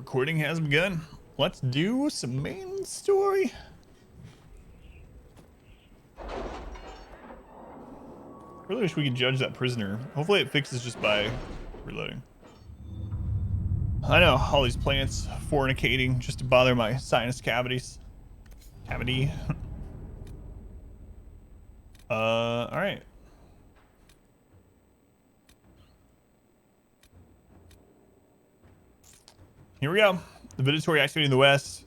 Recording has begun. Let's do some main story. Really wish we could judge that prisoner. Hopefully it fixes just by reloading. I know, all these plants fornicating just to bother my sinus cavities. Cavity. Alright. Here we go. The Vidatory activating in the west.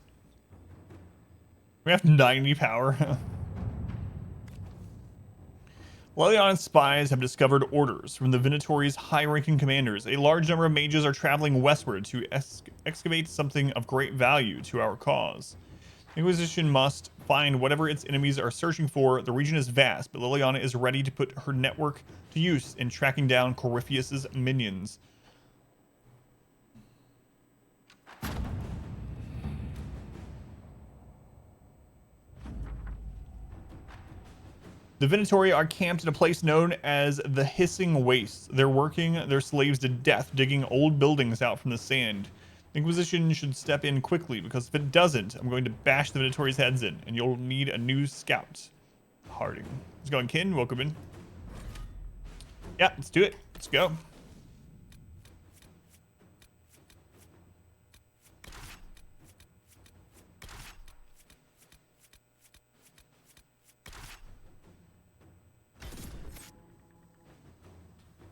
We have 90 power. Lelion spies have discovered orders from the Vinatory's high-ranking commanders. A large number of mages are traveling westward to excavate something of great value to our cause. The Inquisition must find whatever its enemies are searching for. The region is vast, but Liliana is ready to put her network to use in tracking down Corypheus's minions. The Vinatory are camped in a place known as the Hissing Wastes. They're working their slaves to death, digging old buildings out from the sand. The Inquisition should step in quickly, because if it doesn't, I'm going to bash the Vinatory's heads in, and you'll need a new scout. Harding. How's it going, Kin? Welcome in. Yeah, let's do it. Let's go.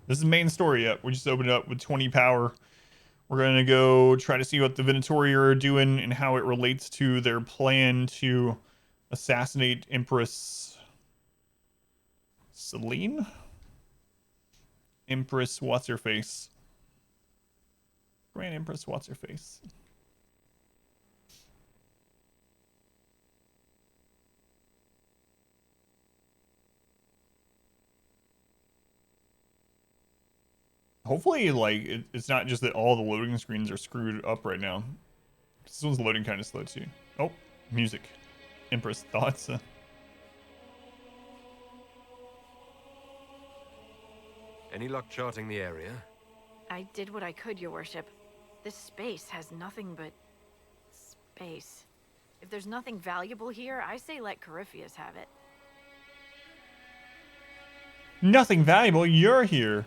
This is the main story yet. We just opened it up with 20 power. We're going to go try to see what the Vinatory are doing and how it relates to their plan to assassinate Empress Celine? Empress What's-Her-Face. Grand Empress What's-Her-Face. Hopefully, like, it's not just that all the loading screens are screwed up right now. This one's loading kind of slow, too. Oh, music. Empress thoughts. Any luck charting the area? I did what I could, your worship. This space has nothing but space. If there's nothing valuable here, I say let Corypheus have it. Nothing valuable? You're here.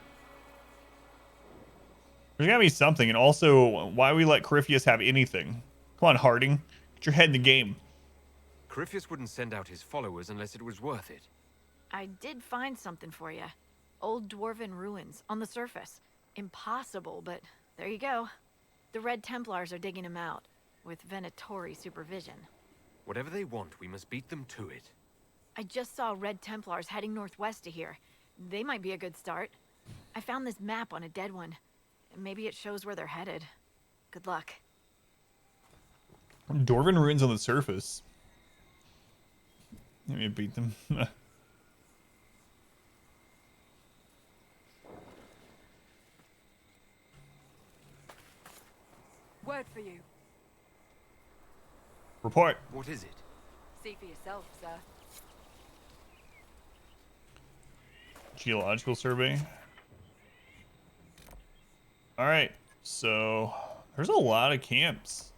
There's gotta be something, and also, why we let Corypheus have anything? Come on, Harding. Get your head in the game. Corypheus wouldn't send out his followers unless it was worth it. I did find something for you. Old dwarven ruins on the surface. Impossible, but there you go. The Red Templars are digging them out, with Venatori supervision. Whatever they want, we must beat them to it. I just saw Red Templars heading northwest to here. They might be a good start. I found this map on a dead one. Maybe it shows where they're headed. Good luck. Dwarven ruins on the surface. Let me beat them. Word for you. Report. What is it? See for yourself, sir. Geological survey. All right, so there's a lot of camps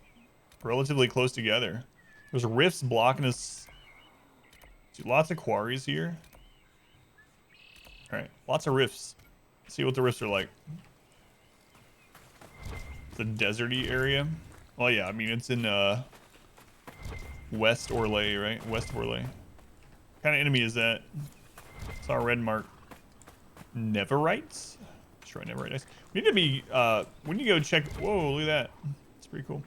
relatively close together. There's rifts blocking us. Lots of quarries here. All right, lots of rifts. Let's see what the rifts are like. It's a deserty area. Oh yeah, I mean it's in West Orlais, right? West Orlais. What kind of enemy is that? It's our red mark. Neverites? Try Neverite. We need to be we need to go check. Whoa, look at that. That's pretty cool.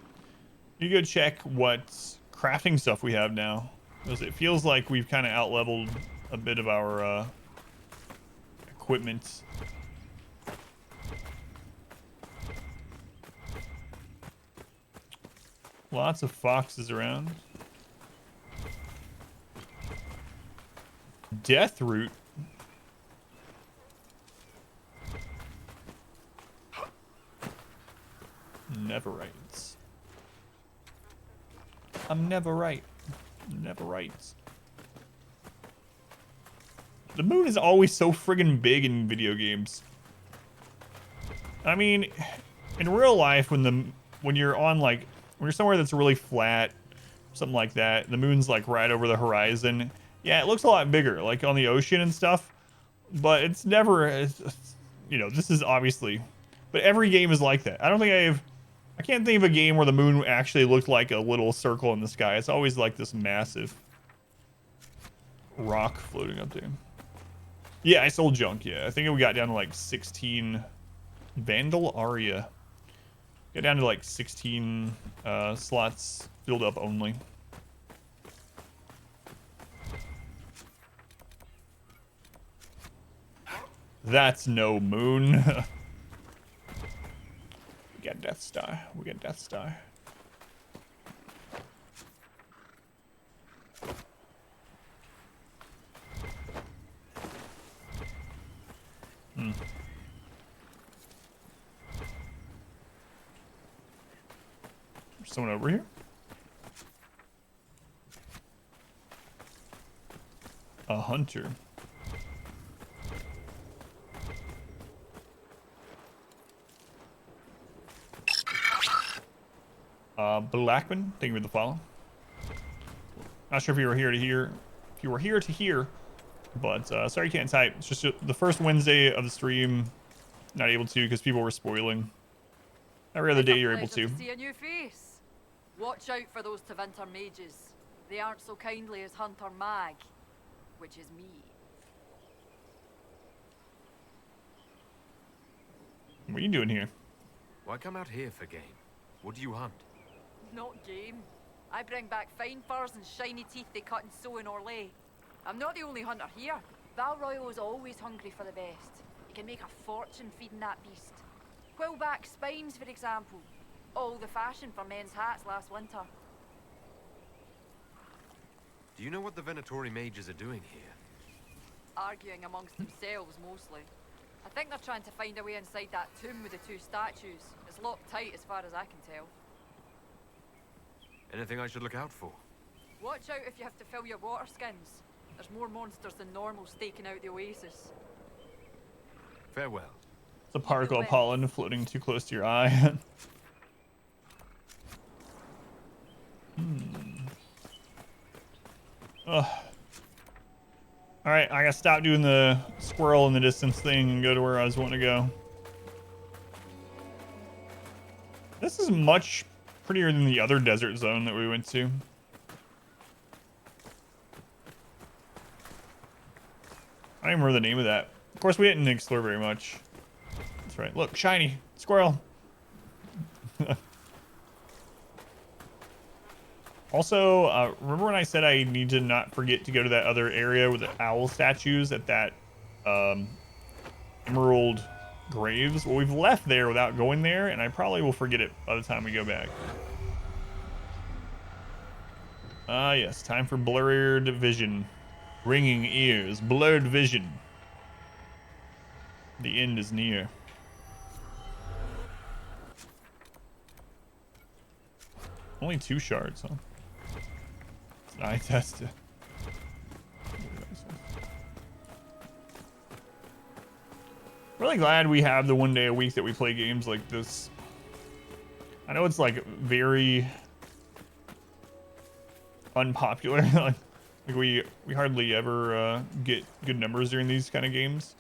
We need to go check what crafting stuff we have now, because it feels like we've kind of out-leveled a bit of our equipment. Lots of foxes around. Deathroot. Never right. I'm never right. Never right. The moon is always so friggin' big in video games. I mean, in real life, when the when you're on like when you're somewhere that's really flat, something like that, the moon's like right over the horizon. Yeah, it looks a lot bigger, like on the ocean and stuff. But it's never, you know, this is obviously, but every game is like that. I can't think of a game where the moon actually looked like a little circle in the sky. It's always like this massive rock floating up there. Yeah, I sold junk. Yeah, I think we got down to like 16 Vandal Aria. Got down to like 16 slots filled up only. That's no moon. We got Death Star. We got Death Star. Hmm. There's someone over here. A hunter. Blackman, thank you for the follow. Not sure if you were here to hear. If you were here to hear, but sorry you can't type. It's just the first Wednesday of the stream. Not able to because people were spoiling. Every other day you're able to. See a new face. Watch out for those Tevinter mages. They aren't so kindly as Hunter Mag, which is me. What are you doing here? Why come out here for game? What do you hunt? Not game. I bring back fine furs and shiny teeth they cut and sew in Orlais. I'm not the only hunter here. Val Royal is always hungry for the best. You can make a fortune feeding that beast. Quillback spines, for example. All the fashion for men's hats last winter. Do you know what the Venatori mages are doing here? Arguing amongst themselves, mostly. I think they're trying to find a way inside that tomb with the two statues. It's locked tight as far as I can tell. Anything I should look out for? Watch out if you have to fill your water skins. There's more monsters than normal staking out the oasis. Farewell. It's a particle of pollen floating too close to your eye. Ugh. Alright, I gotta stop doing the squirrel in the distance thing and go to where I was wanting to go. This is much prettier than the other desert zone that we went to. I don't even remember the name of that. Of course, we didn't explore very much. That's right. Look, shiny squirrel. Also, remember when I said I need to not forget to go to that other area with the owl statues at that Emerald Graves? Well, we've left there without going there, and I probably will forget it by the time we go back. Ah, yes. Time for blurred vision. Ringing ears. Blurred vision. The end is near. Only 2 shards, huh? I tested. Really glad we have the 1 day a week that we play games like this. I know it's like very unpopular. like we hardly ever get good numbers during these kind of games.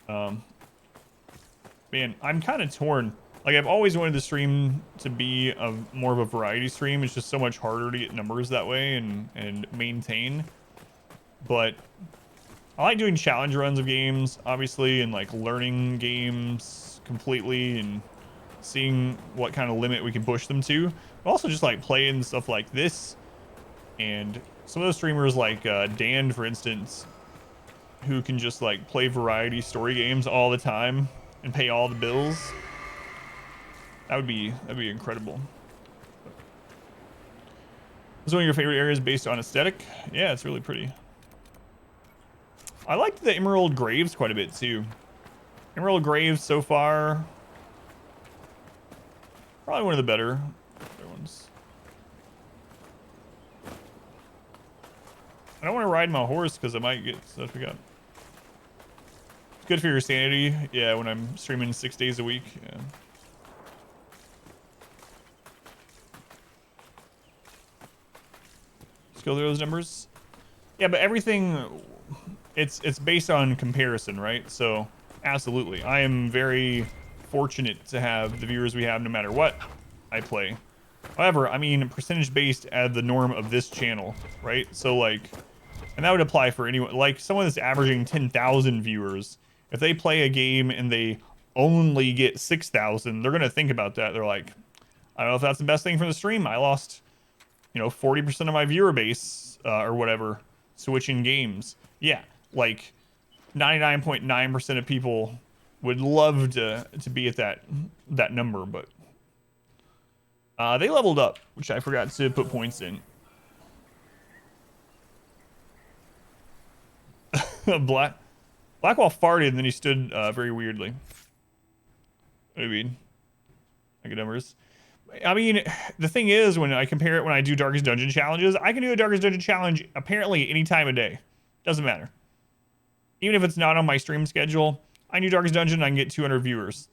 Man, I'm kind of torn. Like, I've always wanted the stream to be more of a variety stream. It's just so much harder to get numbers that way and maintain. But I like doing challenge runs of games, obviously, and like learning games completely and seeing what kind of limit we can push them to. But also just like playing stuff like this. And some of those streamers like Dan, for instance, who can just like play variety story games all the time and pay all the bills. That'd be incredible. Is one of your favorite areas based on aesthetic? Yeah, it's really pretty. I liked the Emerald Graves quite a bit too. Emerald Graves so far, probably one of the better ones. I don't want to ride my horse because I might get stuff up. It's good for your sanity. Yeah, when I'm streaming 6 days a week. Yeah. Let's go through those numbers. Yeah, but everything, it's based on comparison, right? So absolutely, I am very fortunate to have the viewers we have no matter what I play. However, I mean percentage based at the norm of this channel, right? So like, and that would apply for anyone, like someone that's averaging 10,000 viewers. If they play a game and they only get 6,000, they're gonna think about that. They're like, I don't know if that's the best thing for the stream. I lost, 40% of my viewer base or whatever switching games. Yeah, like 99.9% of people would love to be at that number, but they leveled up, which I forgot to put points in. Blackwall farted and then he stood very weirdly. I mean, good numbers. I mean, the thing is, when I compare it, when I do Darkest Dungeon challenges, I can do a Darkest Dungeon challenge apparently any time of day. Doesn't matter. Even if it's not on my stream schedule, I do Darkest Dungeon and I can get 200 viewers.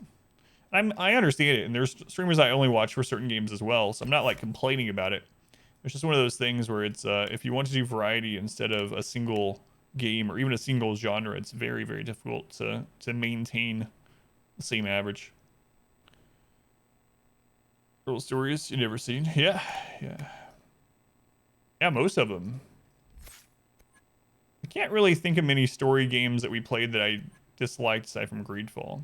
I understand it, and there's streamers I only watch for certain games as well, so I'm not like complaining about it. It's just one of those things where it's if you want to do variety instead of a single game or even a single genre, it's very, very difficult to maintain the same average. Girl stories you never seen? Yeah, most of them. I can't really think of many story games that we played that I disliked aside from Greedfall.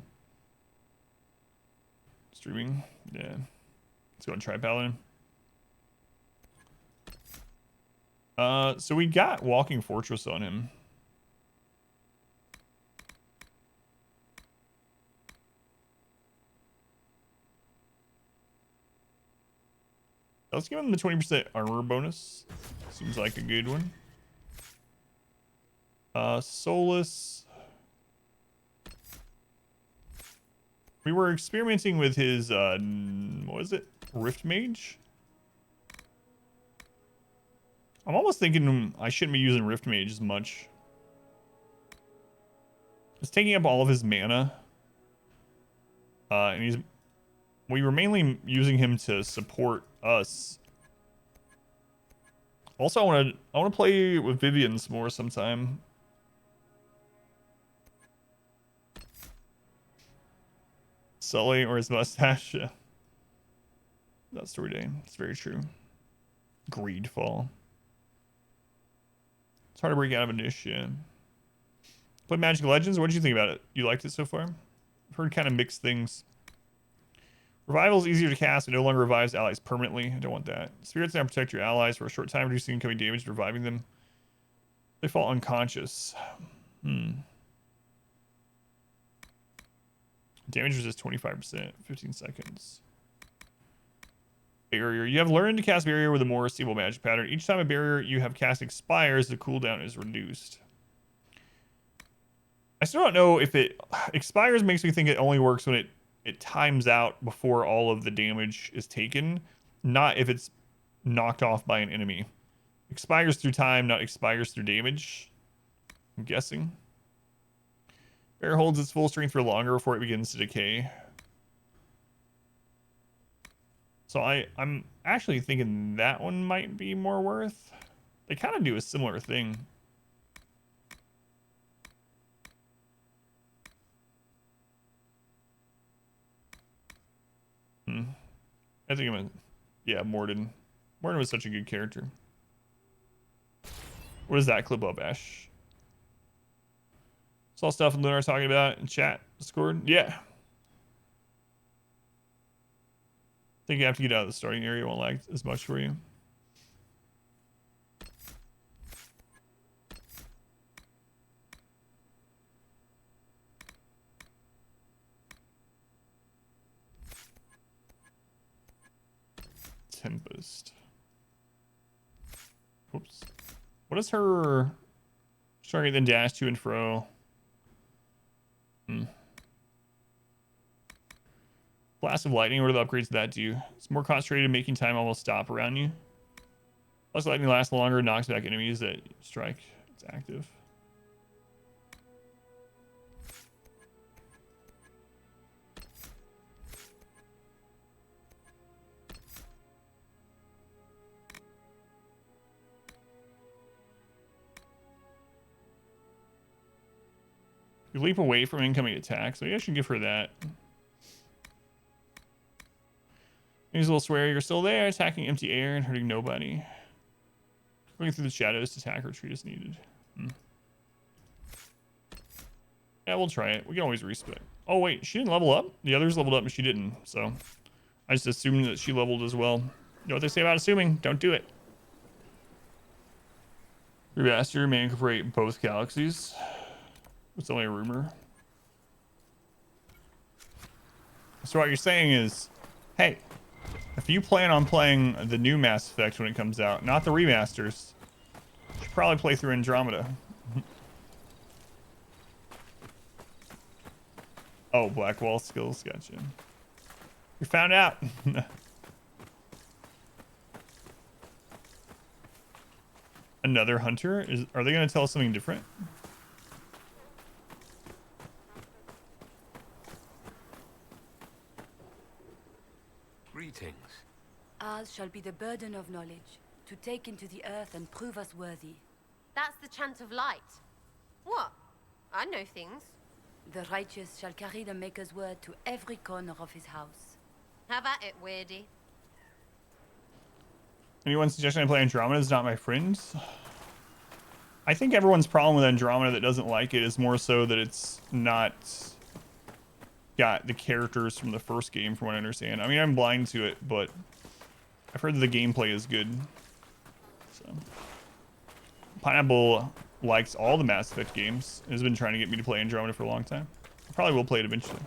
Streaming, yeah. Let's go and try Paladin. So we got Walking Fortress on him. Let's give him the 20% armor bonus. Seems like a good one. Solus. We were experimenting with his, what is it? Rift Mage? I'm almost thinking I shouldn't be using Rift Mage as much. It's taking up all of his mana. And we were mainly using him to support us. Also, I want to play with Vivian's more sometime. Sully or his mustache. Yeah. That story day. It's very true. Greedfall. It's hard to break out of a niche, yeah. Play Magic Legends. What did you think about it? You liked it so far? I've heard kind of mixed things. Revival is easier to cast. It no longer revives allies permanently. I don't want that. Spirits now protect your allies for a short time, reducing incoming damage and reviving them. They fall unconscious. Damage resist 25%, 15 seconds. Barrier. You have learned to cast barrier with a more stable magic pattern. Each time a barrier you have cast expires, the cooldown is reduced. I still don't know if it expires. Makes me think it only works when it times out before all of the damage is taken, not if it's knocked off by an enemy. Expires through time, not expires through damage, I'm guessing. Bear holds its full strength for longer before it begins to decay. So I'm actually thinking that one might be more worth. They kind of do a similar thing. I think yeah, Morden. Morden was such a good character. What is that clip of, Ash? Saw stuff and Lunar talking about in chat, Discord. Yeah. I think you have to get out of the starting area. It won't lag as much for you. Tempest. Oops. What is her target then dash to and fro? Blast of lightning. What are the upgrades to that do? It's more concentrated, making time almost stop around you. Plus lightning lasts longer, knocks back enemies that strike. It's active. You leap away from incoming attacks. Maybe I should give her that. Use a little swear. You're still there, attacking empty air and hurting nobody. Going through the shadows to attack or retreat as needed. Yeah, we'll try it. We can always respec. Oh wait, she didn't level up? The others leveled up and she didn't. So I just assumed that she leveled as well. You know what they say about assuming? Don't do it. Remaster may incorporate both galaxies. It's only a rumor. So what you're saying is, hey, if you plan on playing the new Mass Effect when it comes out, not the remasters, you should probably play through Andromeda. Oh, Blackwall skills, gotcha. You found out. Another hunter? Are they going to tell us something different? Greetings. Ours shall be the burden of knowledge, to take into the earth and prove us worthy. That's the chant of light. What? I know things. The righteous shall carry the Maker's word to every corner of his house. Have at it, Weirdy. Anyone suggesting I play Andromeda is not my friend? I think everyone's problem with Andromeda that doesn't like it is more so that it's not got the characters from the first game, from what I understand. I mean, I'm blind to it, but I've heard that the gameplay is good. So Pineapple likes all the Mass Effect games. Has been trying to get me to play Andromeda for a long time. I probably will play it eventually.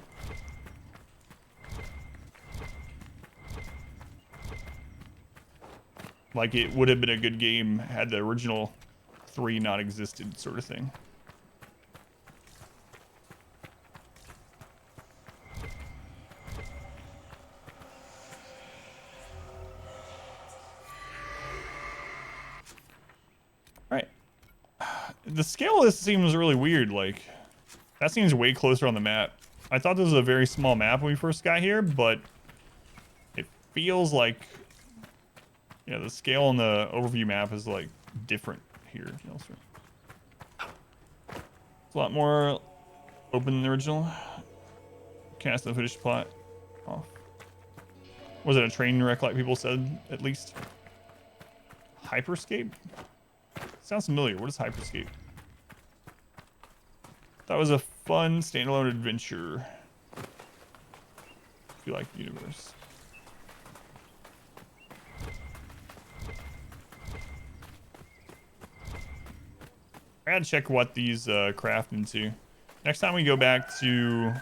Like, it would have been a good game had the original 3 not existed, sort of thing. Alright. The scale of this seems really weird. Like, that seems way closer on the map. I thought this was a very small map when we first got here, but it feels like, yeah, the scale on the overview map is like different here elsewhere. It's a lot more open than the original. Cast the finished plot off. Was it a train wreck like people said, at least? Hyperscape? Sounds familiar. What is Hyperscape? That was a fun standalone adventure. If you like the universe. I gotta check what these craft into. Next time we go back to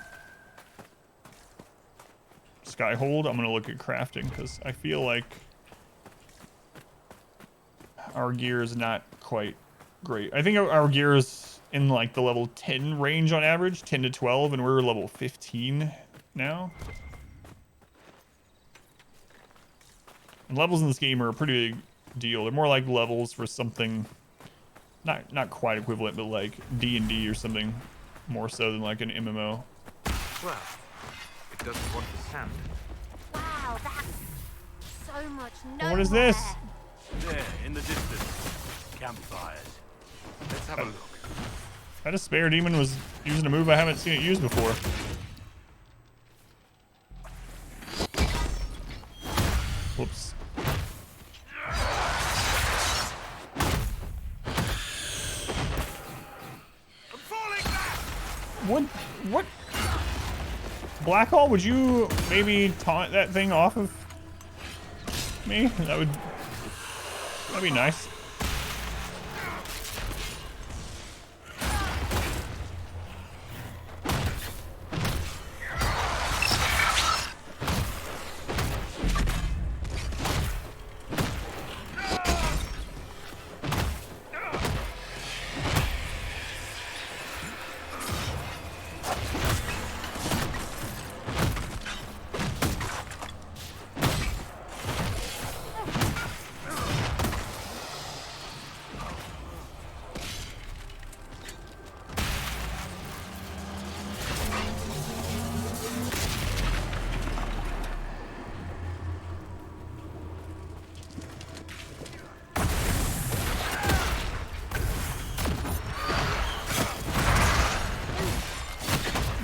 Skyhold, I'm gonna look at crafting because I feel like our gear is not quite great. I think our gear is in like the level 10 range on average, 10 to 12, and we're level 15 now. And levels in this game are a pretty big deal. They're more like levels for something not quite equivalent, but like D&D or something more so than like an MMO. Well, it doesn't want the sand. Wow, that's so much nowhere. What is this? There, in the distance. Campfires. Let's have a look. That a spare demon was using a move I haven't seen it used before. Whoops. I'm falling back! What? Blackhall, would you maybe taunt that thing off of me? That'd be nice.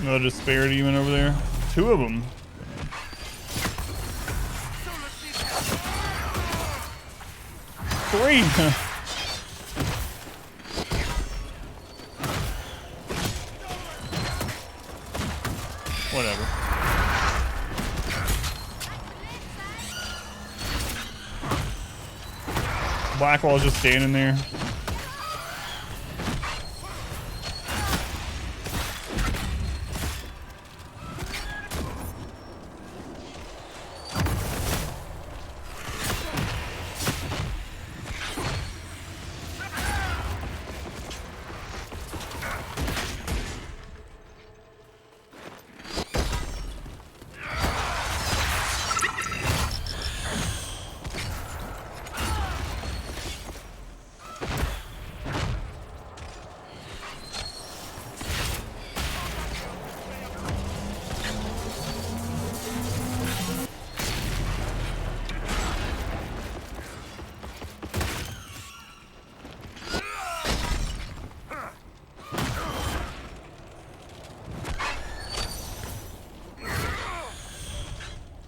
Another despair demon over there. 2 of them. Three. Whatever. Blackwall's just standing there.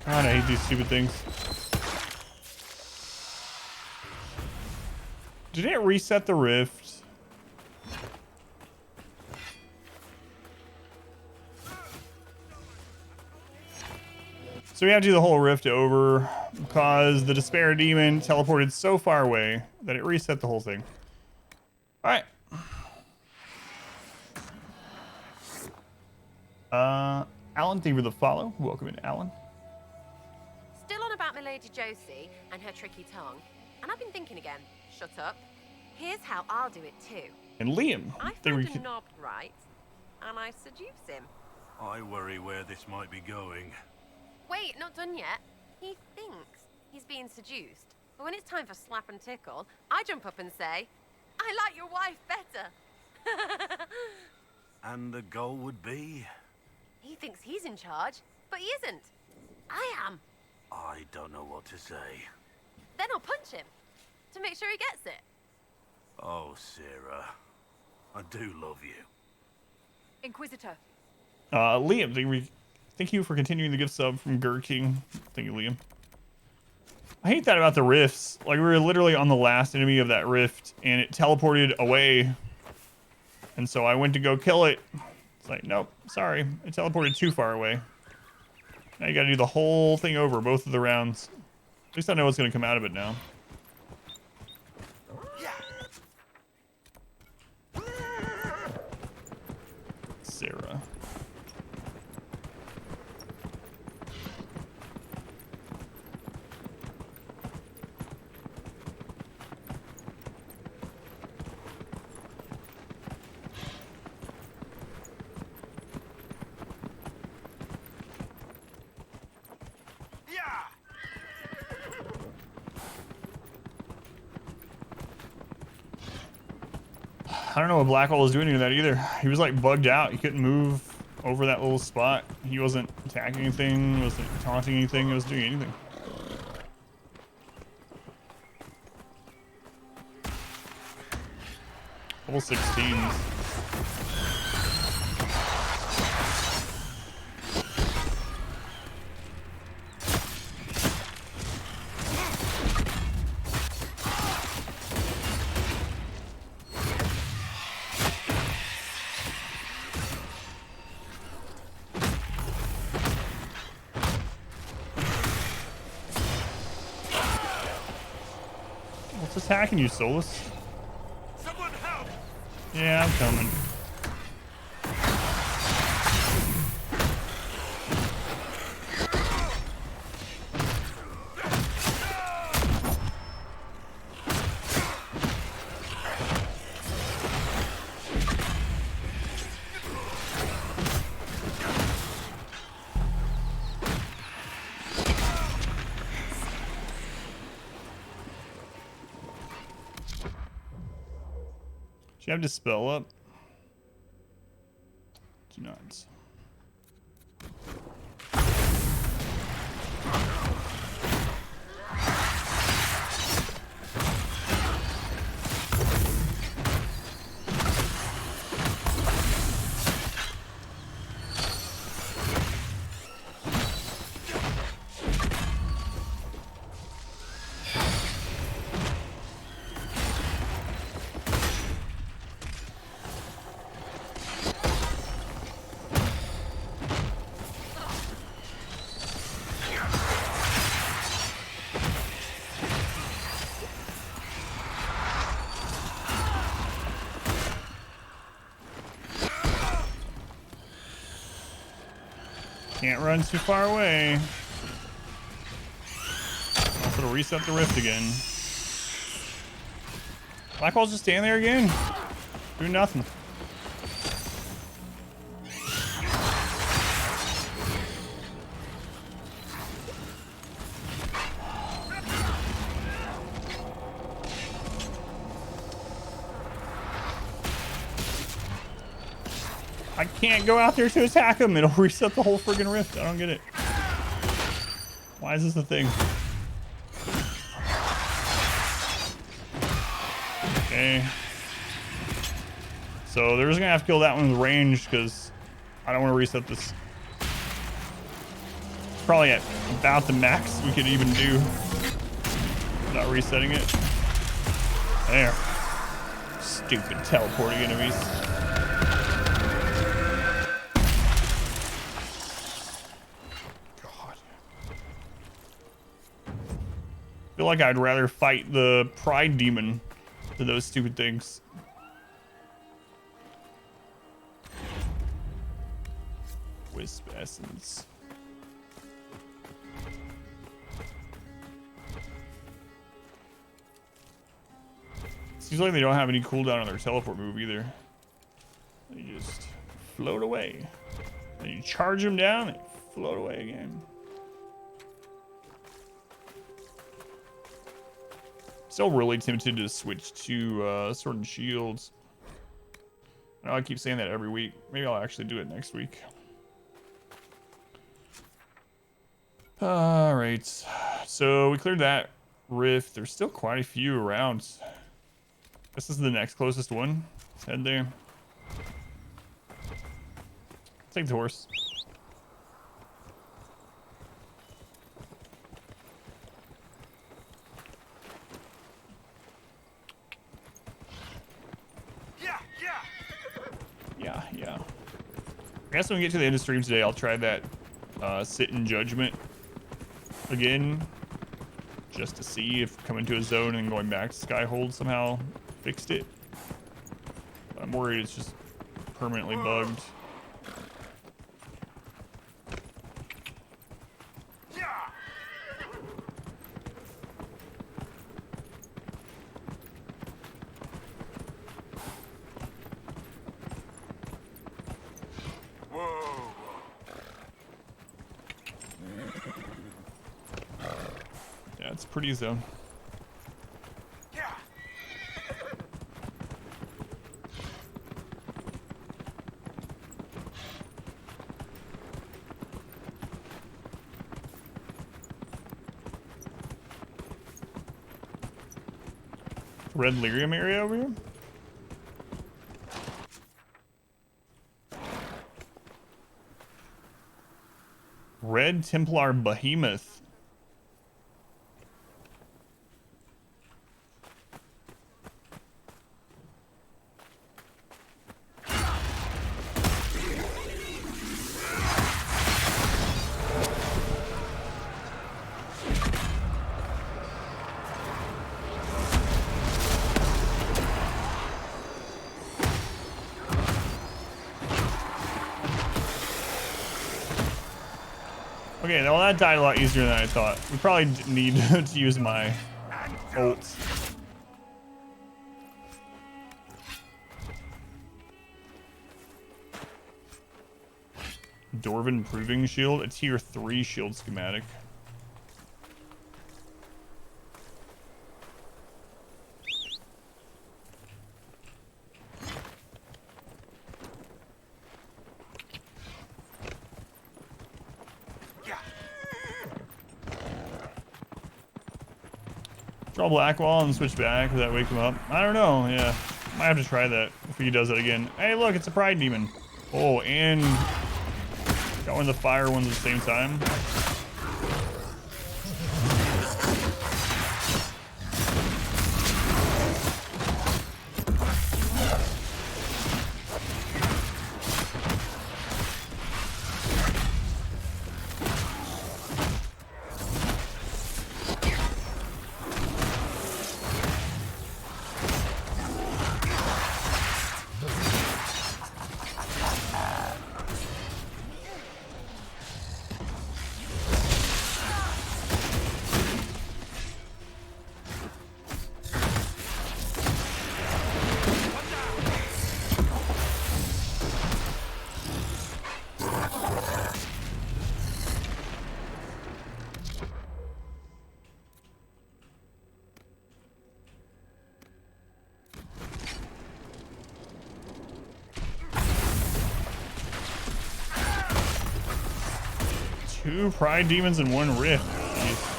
God, I hate these stupid things. Did it reset the rift? So we have to do the whole rift over because the despair demon teleported so far away that it reset the whole thing. All right. Alan, thank you for the follow. Welcome in, Alan. Still on about Milady Josie and her tricky tongue. And I've been thinking again. Shut up. Here's how I'll do it too. And Liam. I find a knob right, and I seduce him. I worry where this might be going. Wait, not done yet. He thinks he's being seduced. But when it's time for slap and tickle, I jump up and say, I like your wife better. And the goal would be? He thinks he's in charge, but he isn't. I am. I don't know what to say. Then I'll punch him to make sure he gets it. Oh, Sarah. I do love you. Inquisitor. Liam, thank you for continuing the gift sub from Gur King. Thank you, Liam. I hate that about the rifts. Like, we were literally on the last enemy of that rift, and it teleported away. And so I went to go kill it. It's like, nope, sorry. It teleported too far away. Now you gotta do the whole thing over, both of the rounds. At least I know what's gonna come out of it now. Sarah. I don't know what Blackwall was doing to that either. He was like bugged out. He couldn't move over that little spot. He wasn't attacking anything, wasn't taunting anything, he wasn't doing anything. Level 16s. What's attacking you, Solus? Someone help! Yeah, I'm coming. Do you have Dispel up? Do not. Can't run too far away. Also to reset the rift again. Blackwall's just standing there again. Do nothing. I can't go out there to attack him. It'll reset the whole friggin' rift. I don't get it. Why is this a thing? Okay. So they're just gonna have to kill that one with range because I don't want to reset this. Probably at about the max we could even do without resetting it. There. Stupid teleporting enemies. I feel like I'd rather fight the pride demon than those stupid things. Wisp essence. Seems like they don't have any cooldown on their teleport move either. They just float away. Then you charge them down and float away again. Still really tempted to switch to Sword and Shields. I know I keep saying that every week. Maybe I'll actually do it next week. Alright. So we cleared that rift. There's still quite a few around. This is the next closest one. Let's head there. Take the horse. Yeah. I guess when we get to the end of stream today, I'll try that sit in judgment again, just to see if coming to a zone and going back to Skyhold somehow fixed it. But I'm worried it's just permanently bugged. Pretty zone. Red lyrium area over here. Red Templar Behemoth. Okay, well that died a lot easier than I thought. We probably need to use my ult. Dwarven Proving Shield, a tier 3 shield schematic. Draw Blackwall and switch back. Would that wake him up? I don't know. Yeah. Might have to try that if he does it again. Hey, look, it's a Pride Demon. Oh, and got one of the fire ones at the same time. 2 pride demons and 1 rift. Jeez.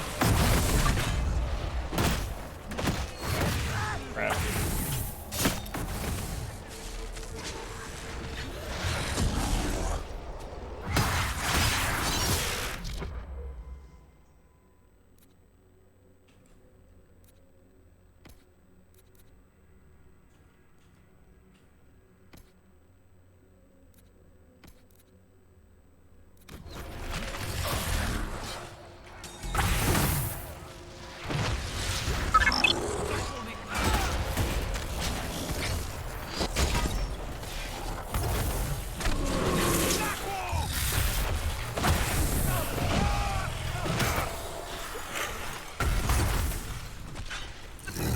Crap.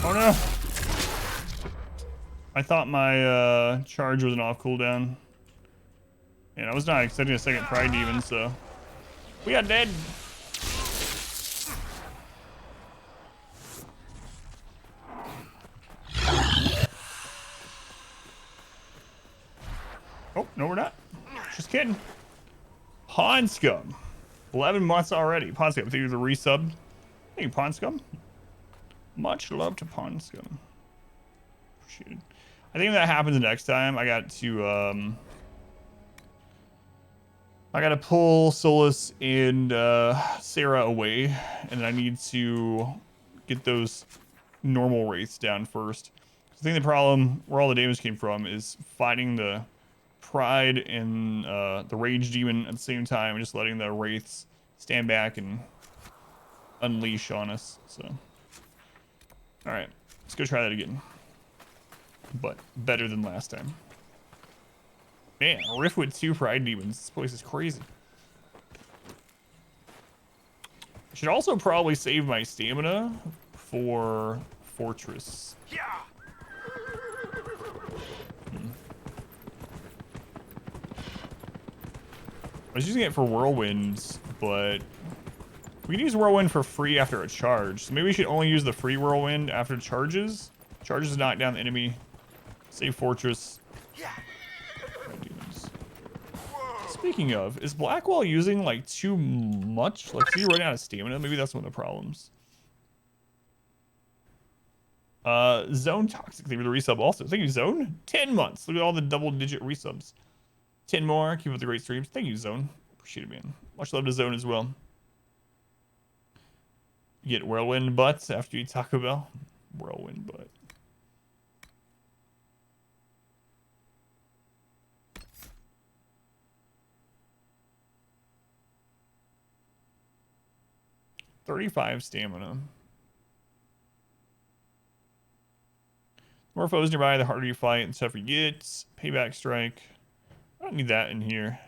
Oh no! I thought my charge was an off cooldown. And I was not expecting a second pride demon, so we are dead. Oh, no we're not. Just kidding. Pawn Scum. 11 months already. Pawn Scum, thank you for the resub. Thank you, Pawn Scum. Much love to Pawn Scum. Appreciate it. I think if that happens next time, I got to pull Solus and Sarah away, and then I need to get those normal wraiths down first. I think the problem where all the damage came from is fighting the pride and the rage demon at the same time, and just letting the wraiths stand back and unleash on us. So, all right, let's go try that again, but better than last time. Man, rift with 2 pride demons. This place is crazy. I should also probably save my stamina for Fortress. Yeah. I was using it for Whirlwinds, but we can use Whirlwind for free after a charge. So maybe we should only use the free Whirlwind after charges. Charges knock down the enemy. Save Fortress. Yeah. Speaking of, is Blackwell using like too much? Like, is he running out of stamina? Maybe that's one of the problems. Zone Toxic, thank you for the resub also. Thank you, Zone. 10 months. Look at all the double-digit resubs. 10 more. Keep up the great streams. Thank you, Zone. Appreciate it, man. Much love to Zone as well. You get Whirlwind butts after you eat Taco Bell. Whirlwind butt. $35 stamina. The more foes nearby, the harder you fight and tougher you get. Payback strike. I don't need that in here.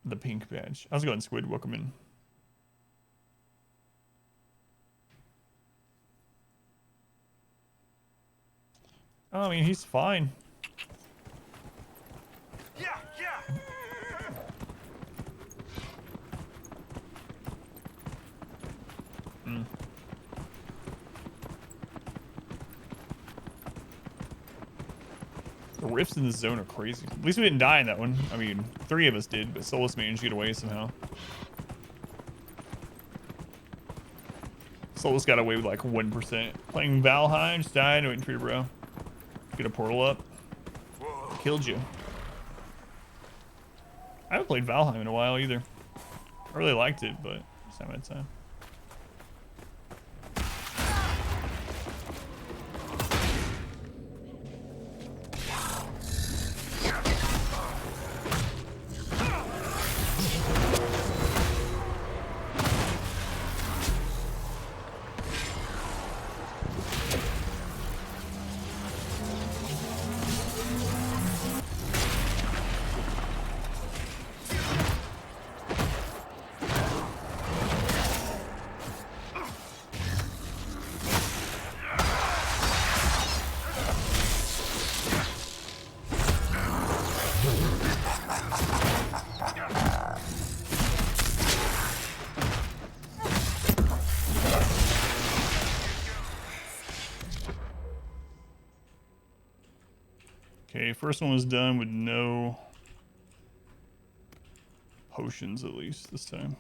The pink badge. How's it going, Squid? Welcome in. Oh, I mean, he's fine. Yeah. Yeah. Hmm. The rifts in this zone are crazy. At least we didn't die in that one. I mean, 3 of us did, but Solus managed to get away somehow. Solus got away with like 1%. Playing Valheim, just died, waiting for you, bro. Get a portal up. Killed you. I haven't played Valheim in a while either. I really liked it, but just haven't had time. Okay, first one was done with no potions at least this time.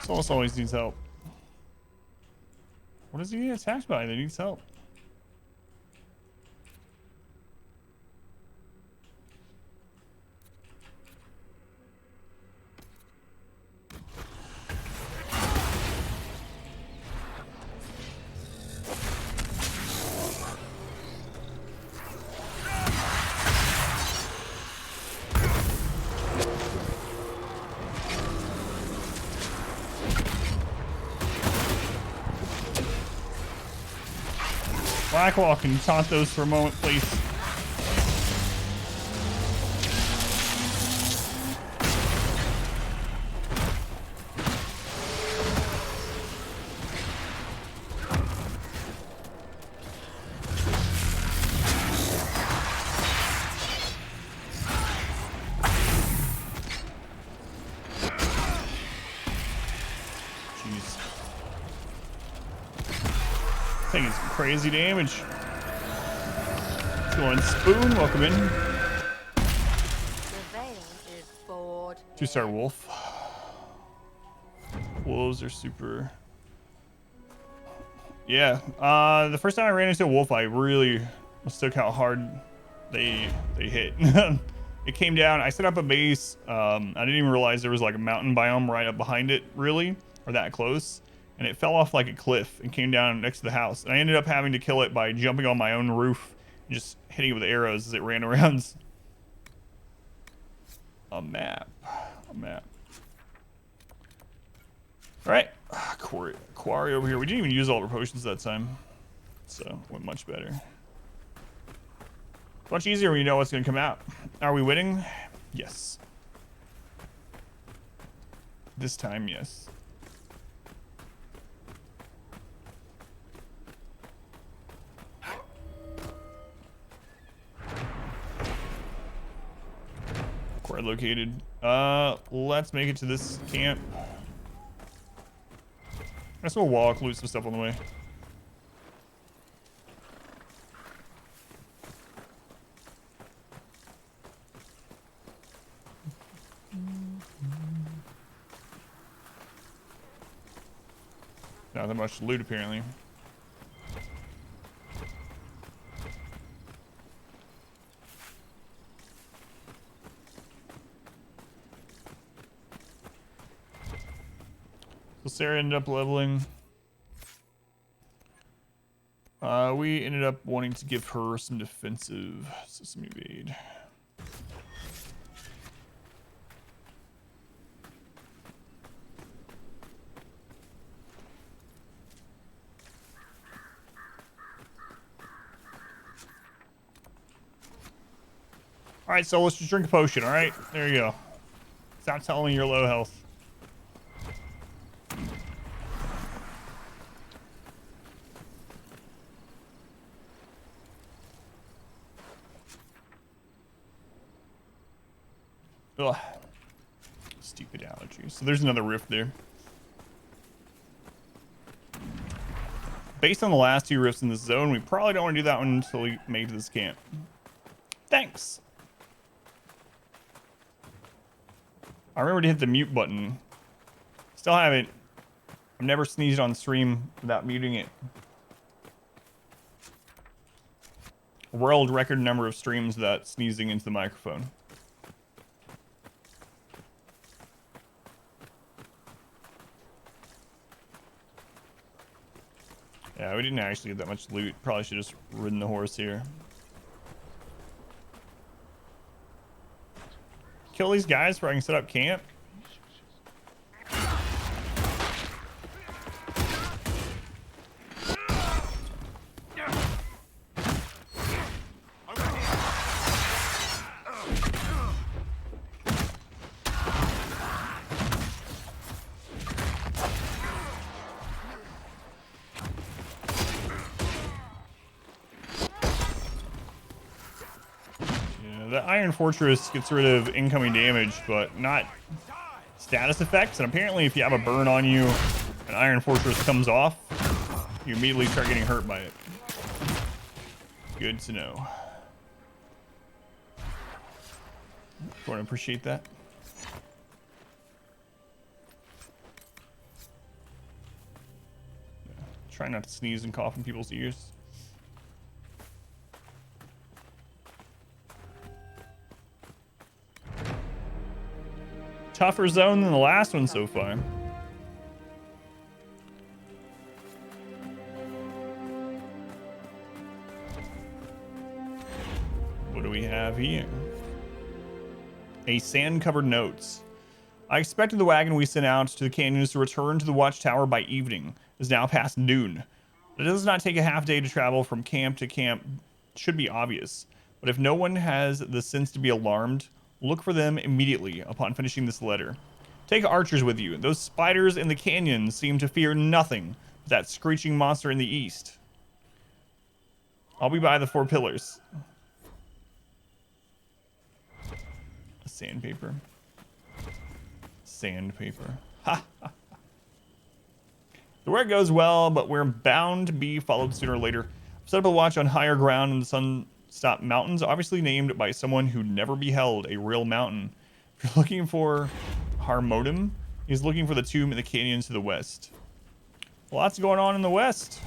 Solus always needs help. What does he get attacked by that needs help? Blackwall, can you taunt those for a moment, please? Jeez. Taking some crazy damage. Let's go on Spoon, welcome in. The veil is bored. 2-star wolf. Wolves are super. Yeah, the first time I ran into a wolf, I really mistook how hard they hit. It came down, I set up a base. I didn't even realize there was like a mountain biome right up behind it, really, or that close. And it fell off like a cliff and came down next to the house. And I ended up having to kill it by jumping on my own roof and just hitting it with arrows as it ran around. A map. All right, quarry over here. We didn't even use all our potions that time, so went much better. Much easier when you know what's gonna come out. Are we winning? Yes. This time, yes. Quarry located. Let's make it to this camp. I guess we'll walk, loot some stuff on the way. Not that much loot, apparently. So Sarah ended up leveling. We ended up wanting to give her some defensive, so some evade. All right, so let's just drink a potion. All right, there you go. Stop telling me you're low health. Ugh. Stupid allergies. So there's another rift there. Based on the last 2 rifts in this zone, we probably don't want to do that one until we make it to this camp. Thanks. I remember to hit the mute button. Still haven't. I've never sneezed on stream without muting it. World record number of streams without sneezing into the microphone. Yeah, we didn't actually get that much loot. Probably should have just ridden the horse here. kill these guys before I can set up camp? The Iron Fortress gets rid of incoming damage, but not status effects. And apparently if you have a burn on you and Iron Fortress comes off, you immediately start getting hurt by it. Good to know. Want to appreciate that. Yeah. Try not to sneeze and cough in people's ears. Tougher zone than the last one so far. What do we have here? A sand-covered notes. I expected the wagon we sent out to the canyons to return to the watchtower by evening. It is now past noon. It does not take a half day to travel from camp to camp. It should be obvious. But if no one has the sense to be alarmed, look for them immediately upon finishing this letter. Take archers with you. Those spiders in the canyon seem to fear nothing but that screeching monster in the east. I'll be by the 4 pillars. Sandpaper. Sandpaper. Ha! The work goes well, but we're bound to be followed sooner or later. Set up a watch on higher ground in the Sunstop Mountains, obviously named by someone who never beheld a real mountain. If you're looking for Harmodem, he's looking for the tomb in the canyons to the west. Lots going on in the west.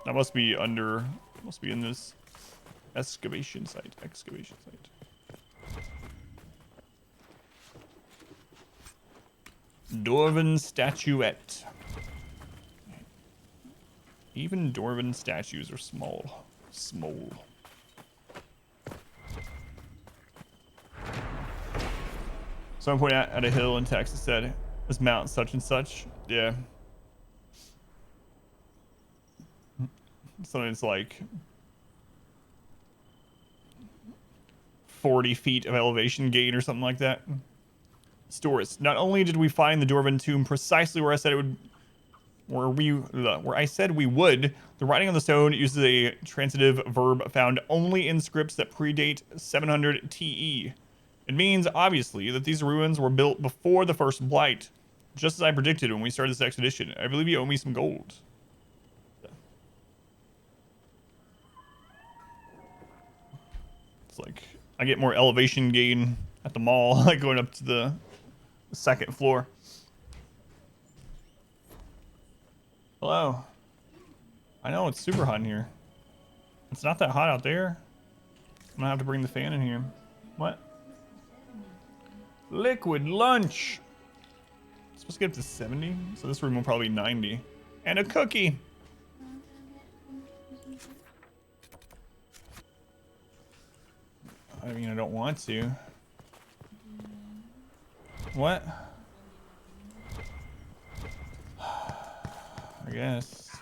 That must be in this excavation site. Dwarven statuette. Even dwarven statues are small. Someone pointed out at a hill in Texas said, "This mountain such and such." Yeah. So it's like 40 feet of elevation gain or something like that. Stories. Not only did we find the Dwarven tomb precisely where I said it would, where I said we would, the writing on the stone uses a transitive verb found only in scripts that predate 700 TE. It means, obviously, that these ruins were built before the first blight, just as I predicted when we started this expedition. I believe you owe me some gold. It's like I get more elevation gain at the mall, like going up to the second floor. Hello. I know it's super hot in here. It's not that hot out there. I'm gonna have to bring the fan in here. What? Liquid lunch. It's supposed to get up to 70, so this room will probably be 90. And a cookie. I mean, I don't want to. What? I guess.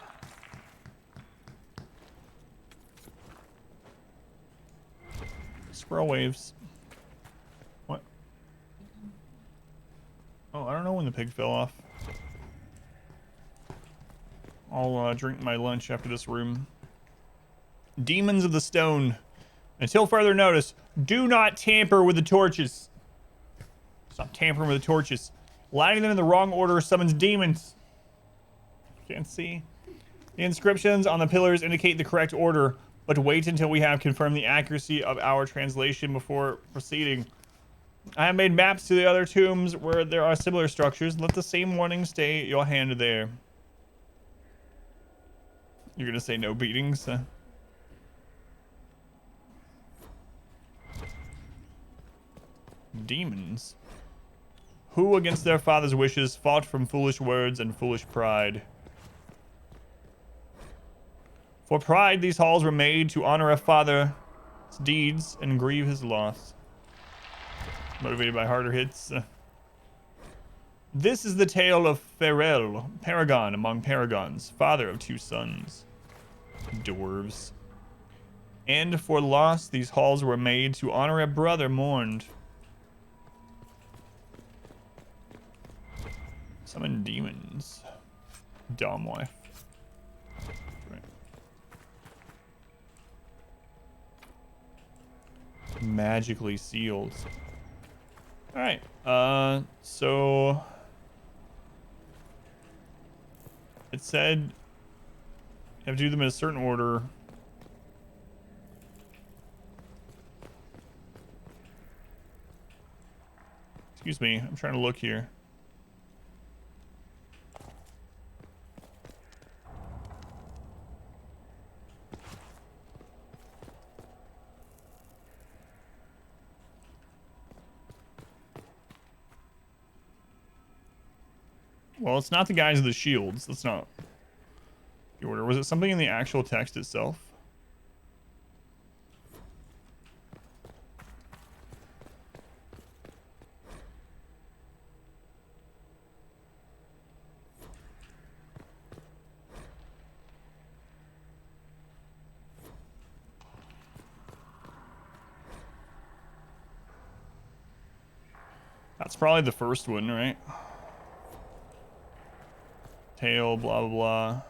Squirrel waves. What? Oh, I don't know when the pig fell off. I'll drink my lunch after this room. Demons of the Stone. Until further notice, do not tamper with the torches. Stop tampering with the torches. Lighting them in the wrong order summons demons. Can't see. The inscriptions on the pillars indicate the correct order, but wait until we have confirmed the accuracy of our translation before proceeding. I have made maps to the other tombs where there are similar structures. Let the same warning stay your hand there. You're gonna say no beatings? Demons. Who against their father's wishes fought from foolish words and foolish pride? For pride, these halls were made to honor a father's deeds and grieve his loss. Motivated by harder hits. This is the tale of Farel, paragon among paragons, father of 2 sons. Dwarves. And for loss, these halls were made to honor a brother mourned. Summon demons. Dumb wife. Right. Magically sealed. Alright. So it said you have to do them in a certain order. Excuse me, I'm trying to look here. Well, it's not the guys with the shields. That's not the order. Was it something in the actual text itself? That's probably the first one, right? Tail, blah, blah, blah.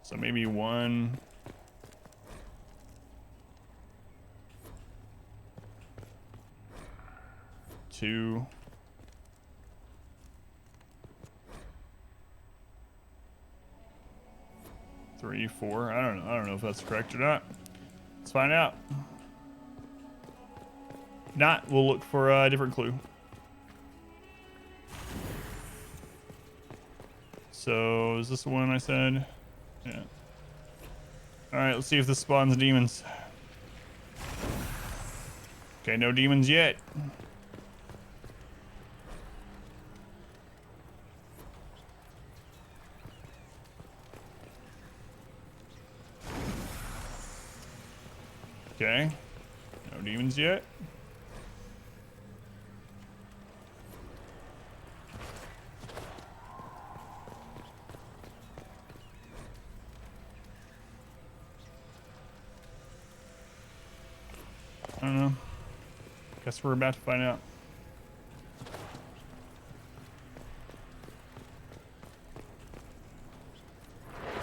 So maybe 1. 2. 3, 4. I don't know if that's correct or not. Let's find out. If not, we'll look for a different clue. So, is this the one I said? Yeah. Alright, let's see if this spawns demons. Okay, no demons yet. Okay. No demons yet. I don't know. Guess we're about to find out.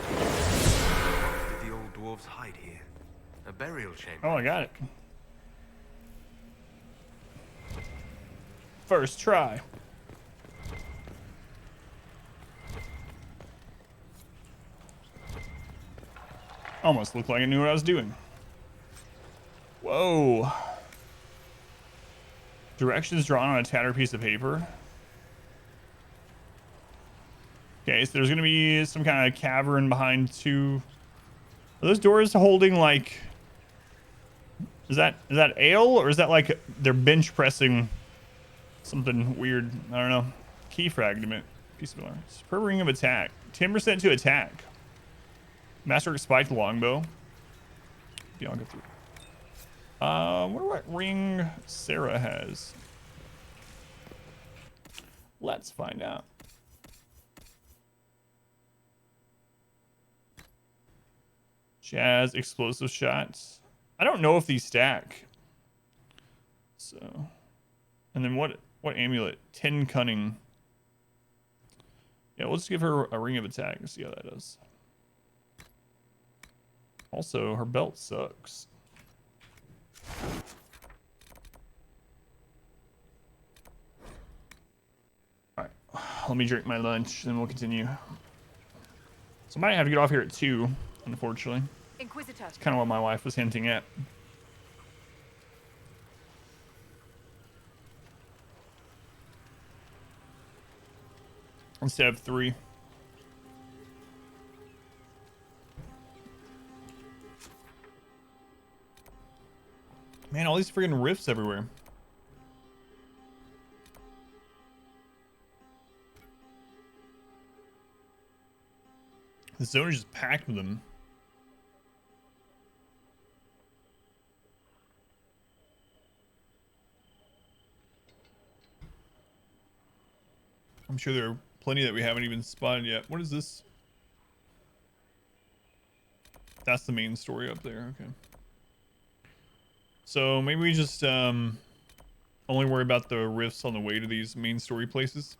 Did the old dwarves hide here? A burial chamber. Oh, I got it. First try. Almost looked like I knew what I was doing. Whoa. Directions drawn on a tattered piece of paper. Okay, so there's gonna be some kind of cavern behind 2. Are those doors holding like? Is that ale, or is that like they're bench pressing something weird? I don't know. Key fragment. Piece of armor. Per ring of attack. 10% to attack. Master spiked longbow. Yeah, I'll go through. Wonder what ring Sarah has. Let's find out. She has explosive shots. I don't know if these stack. So, and then what amulet? 10 cunning. Yeah, let's give her a ring of attack and see how that does. Also, her belt sucks. Alright, let me drink my lunch, then we'll continue. So I might have to get off here at 2, unfortunately. Inquisitor. It's kind of what my wife was hinting at. Instead of 3. Man, all these friggin' rifts everywhere. The zone is just packed with them. I'm sure there are plenty that we haven't even spotted yet. What is this? That's the main story up there. Okay. So maybe we just only worry about the rifts on the way to these main story places.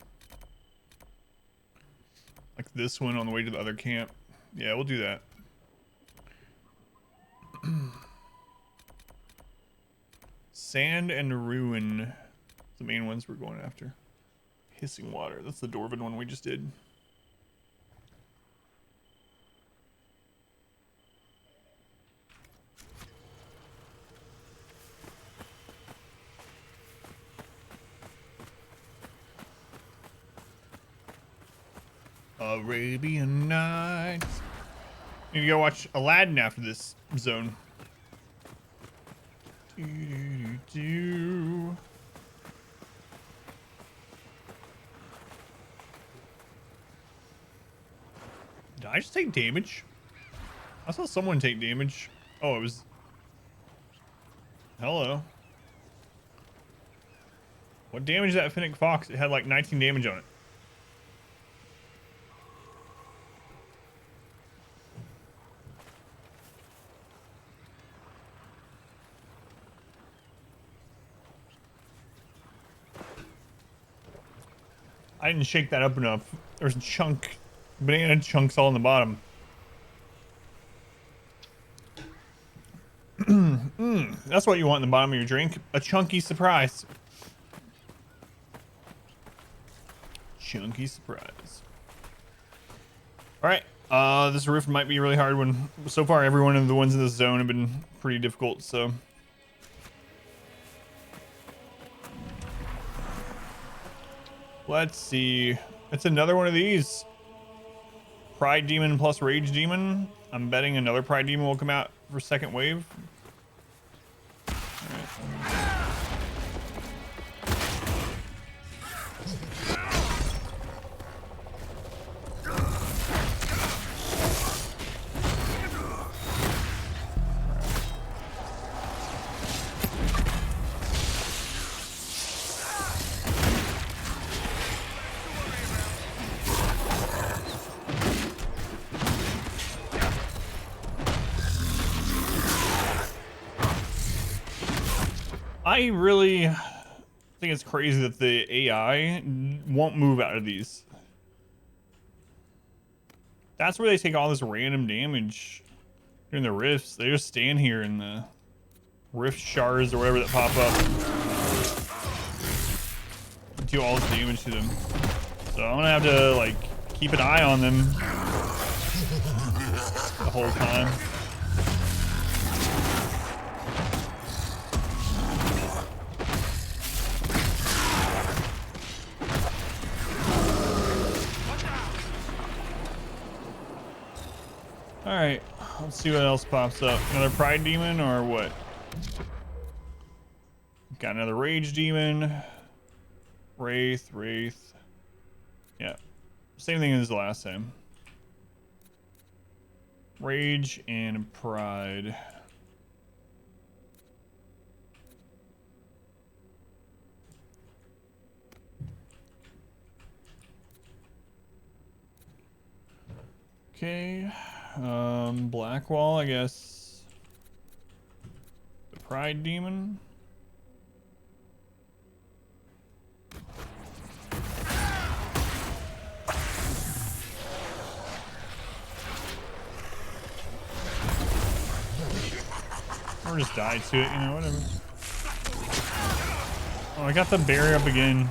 Like this one on the way to the other camp. Yeah, we'll do that. Sand and ruin. The main ones we're going after. Hissing water. That's the dwarven one we just did. Arabian Nights. Need to go watch Aladdin after this zone. Do. Did I just take damage? I saw someone take damage. Oh, it was... Hello. What damage is that Finnick Fox? It had like 19 damage on it. I didn't shake that up enough. There's a chunk, banana chunks all on the bottom. That's what you want in the bottom of your drink. A chunky surprise. Chunky surprise. All right. This rift might be really hard when so far every one of the ones in this zone have been pretty difficult, so. Let's see. It's another one of these. Pride Demon plus Rage Demon. I'm betting another Pride Demon will come out for second wave. I really think it's crazy that the AI won't move out of these. That's where they take all this random damage during the rifts. They just stand here in the rift shards or whatever that pop up. Do all this damage to them. So I'm gonna have to like keep an eye on them the whole time. Alright, let's see what else pops up. Another Pride Demon or what? Got another Rage Demon. Wraith. Yeah, same thing as the last time. Rage and Pride. Okay. Blackwall, I guess. The Pride Demon. Or just die to it, you know, whatever. Oh, I got the barrier up again.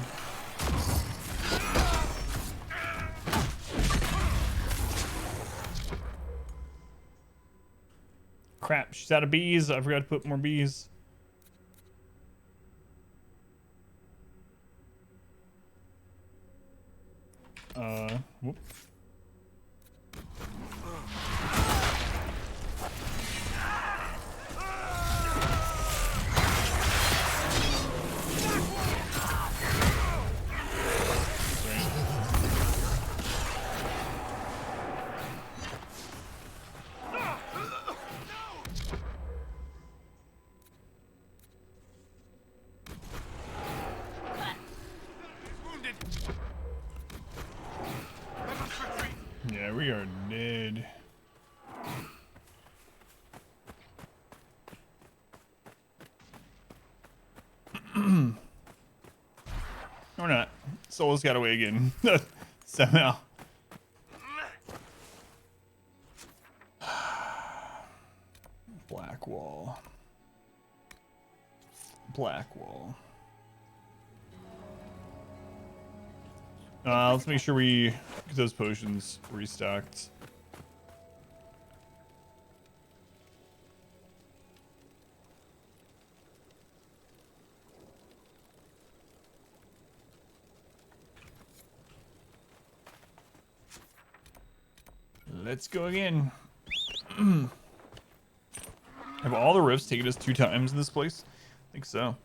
Crap, she's out of bees. I forgot to put more bees. Whoop. Solas got away again. Somehow. Black wall. Black wall. Let's make sure we get those potions restocked. Let's go again. Have all the rifts taken us 2 times in this place? I think so.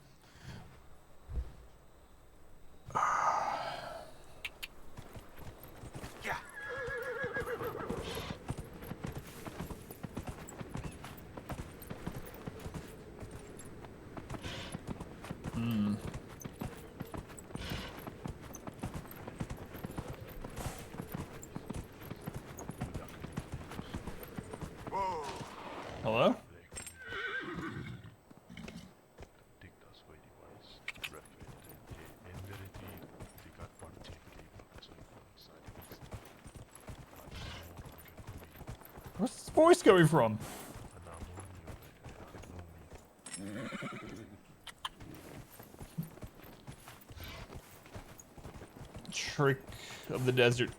Hello? Where's this voice coming from? Trick of the desert.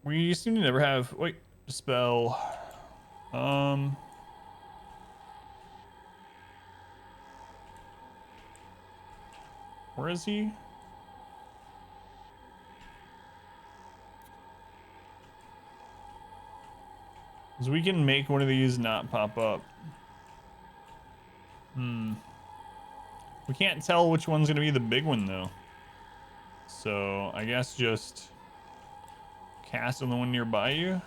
We seem to never have. Wait, dispel. Where is he? Because we can make one of these not pop up. We can't tell which one's gonna be the big one though. So I guess just cast on the one nearby you.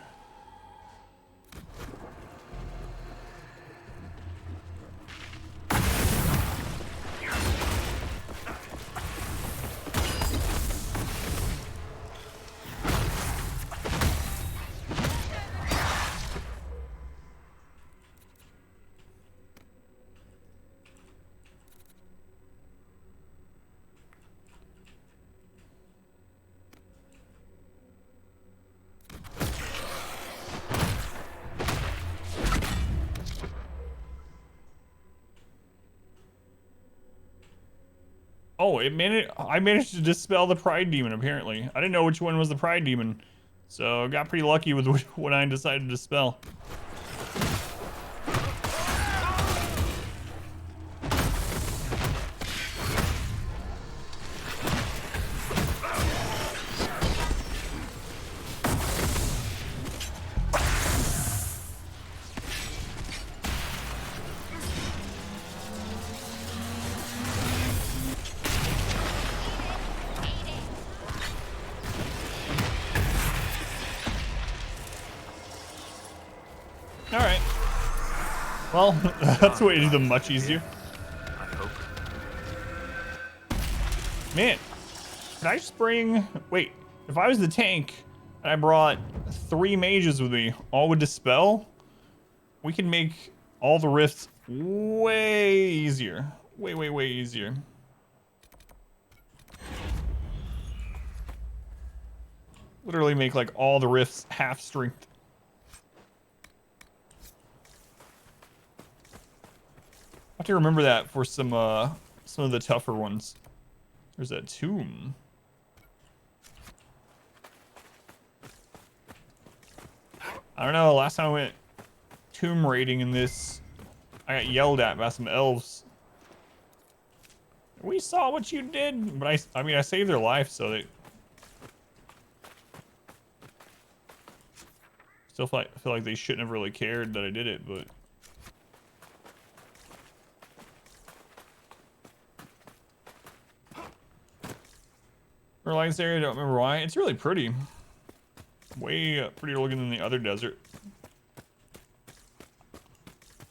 Oh, I managed to dispel the Pride Demon, apparently. I didn't know which one was the Pride Demon. So I got pretty lucky with what I decided to dispel. Alright. Well, that's a way to do them much easier. I hope. Man, can I just bring... Wait, if I was the tank and I brought 3 mages with me, all with dispel, we can make all the rifts way easier. Way easier. Literally make like all the rifts half strength. I have to remember that for some of the tougher ones. There's that tomb. I don't know. Last time I went tomb raiding in this, I got yelled at by some elves. We saw what you did, but I mean, I saved their life, so they still feel like they shouldn't have really cared that I did it, but. Reliance area, I don't remember why. It's really pretty. Way prettier looking than the other desert.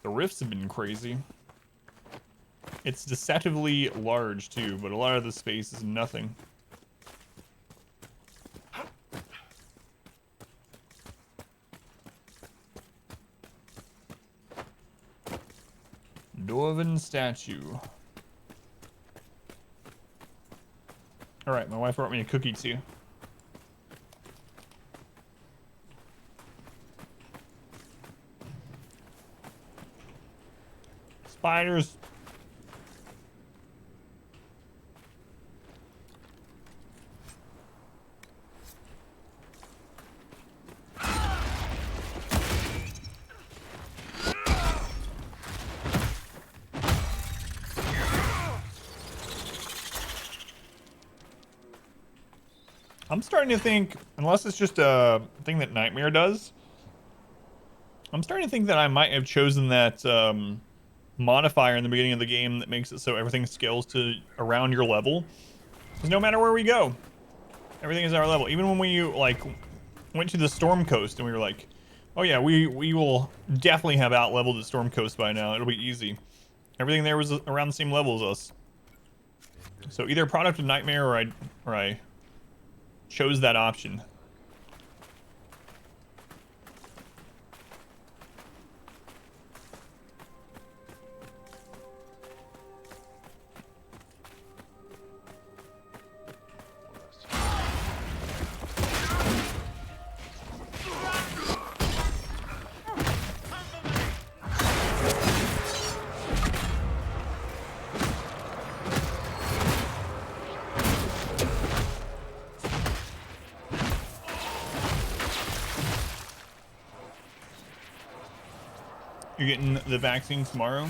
The rifts have been crazy. It's deceptively large too, but a lot of the space is nothing. Dwarven statue. Alright, my wife brought me a cookie too. Spiders. I'm starting to think, unless it's just a thing that Nightmare does, I'm starting to think that I might have chosen that modifier in the beginning of the game that makes it so everything scales to around your level. Because no matter where we go, everything is our level. Even when we like went to the Storm Coast and we were like, oh yeah, we will definitely have out-leveled the Storm Coast by now. It'll be easy. Everything there was around the same level as us. So either a product of Nightmare or I chose that option. You're getting the vaccine tomorrow?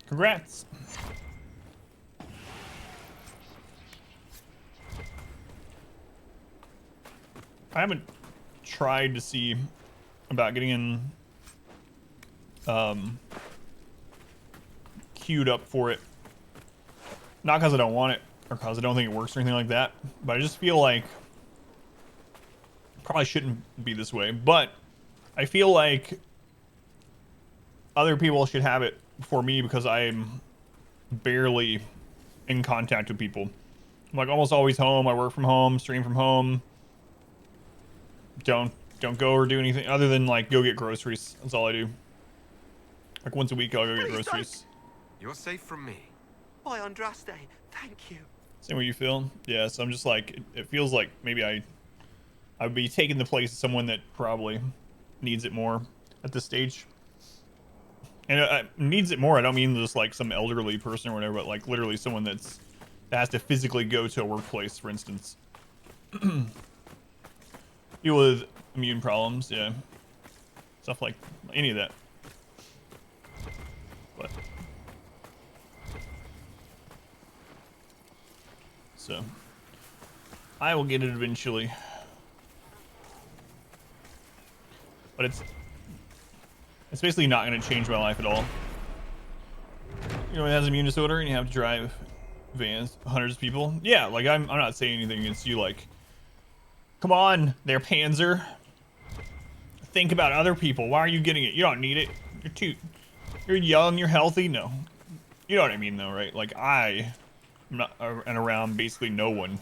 Congrats. I haven't tried to see about getting in queued up for it. Not because I don't want it or because I don't think it works or anything like that, but I just feel like probably shouldn't be this way, but I feel like other people should have it before me because I'm barely in contact with people. I'm like almost always home. I work from home, stream from home. Don't go or do anything other than like go get groceries. That's all I do. Like once a week I'll go get groceries. You're safe from me. Why, Andraste, thank you. Same way you feel? Yeah, so I'm just like, it feels like maybe I would be taking the place of someone that probably needs it more at this stage. And needs it more, I don't mean just like some elderly person or whatever, but like literally someone that has to physically go to a workplace, for instance. Deal with immune problems, yeah. Stuff like any of that. But so I will get it eventually. But it's basically not going to change my life at all. You know, it has an immune disorder and you have to drive vans, hundreds of people. Yeah, like I'm not saying anything against you. Like, come on, there, Panzer. Think about other people. Why are you getting it? You don't need it. You're young. You're healthy. No, you know what I mean, though, right? Like I'm not and around basically no one.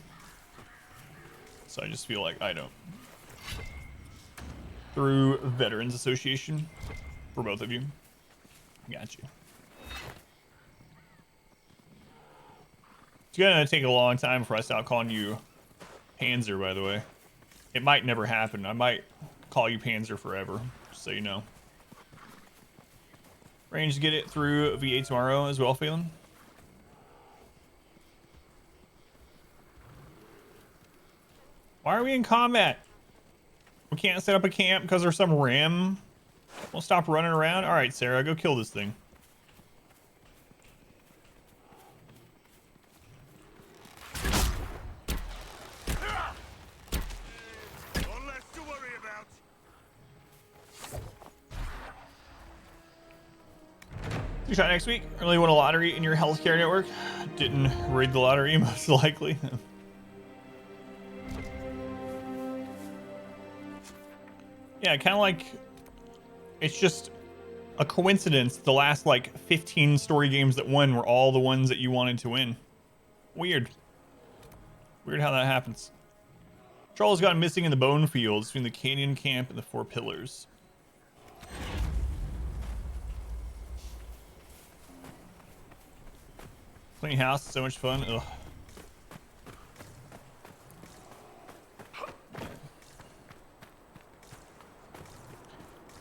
So I just feel like I don't. Through Veterans Association for both of you. Got you. It's gonna take a long time for us to stop calling you Panzer, by the way. It might never happen. I might call you Panzer forever, just so you know. Range to get it through VA tomorrow as well, Phelan. Why are we in combat? We can't set up a camp because there's some ram. We'll stop running around. All right, Sarah, go kill this thing. One less to worry about. You shot next week. Really won a lottery in your healthcare network. Didn't raid the lottery, most likely. Yeah, kind of like it's just a coincidence. The last like 15 story games that won were all the ones that you wanted to win. Weird. Weird how that happens. Troll's gone missing in the bone fields between the canyon camp and the 4 pillars. Cleaning house is so much fun. Ugh.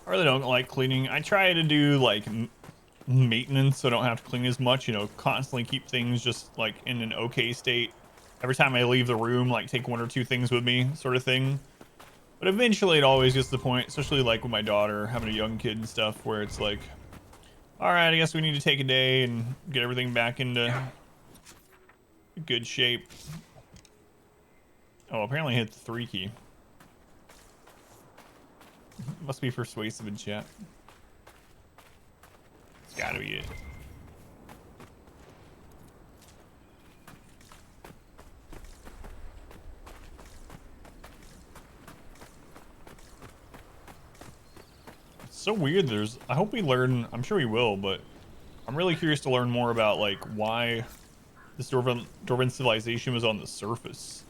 I really don't like cleaning. I try to do like maintenance so I don't have to clean as much, you know, constantly keep things just like in an okay state. Every time I leave the room, like take 1 or 2 things with me, sort of thing. But eventually it always gets to the point, especially like with my daughter, having a young kid and stuff, where it's like, all right, I guess we need to take a day and get everything back into good shape. Oh, apparently I hit the 3 key. Must be persuasive in chat. It's gotta be it. It's so weird. I hope we learn, I'm sure we will, but I'm really curious to learn more about like why this Dwarven civilization was on the surface.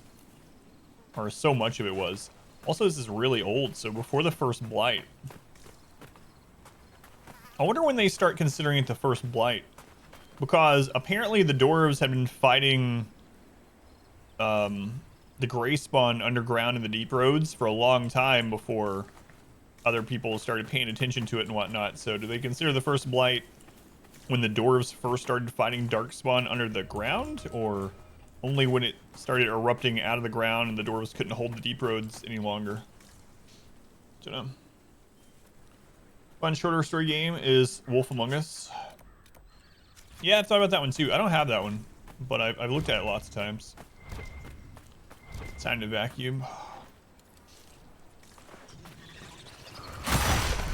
Or so much of it was. Also, this is really old, so before the first blight. I wonder when they start considering it the first blight. Because apparently the dwarves had been fighting the gray spawn underground in the deep roads for a long time before other people started paying attention to it and whatnot. So do they consider the first blight when the dwarves first started fighting darkspawn under the ground, or only when it started erupting out of the ground and the dwarves couldn't hold the deep roads any longer? Don't know. Fun shorter story game is Wolf Among Us. Yeah, I've thought about that one too. I don't have that one, but I've looked at it lots of times. Time to vacuum.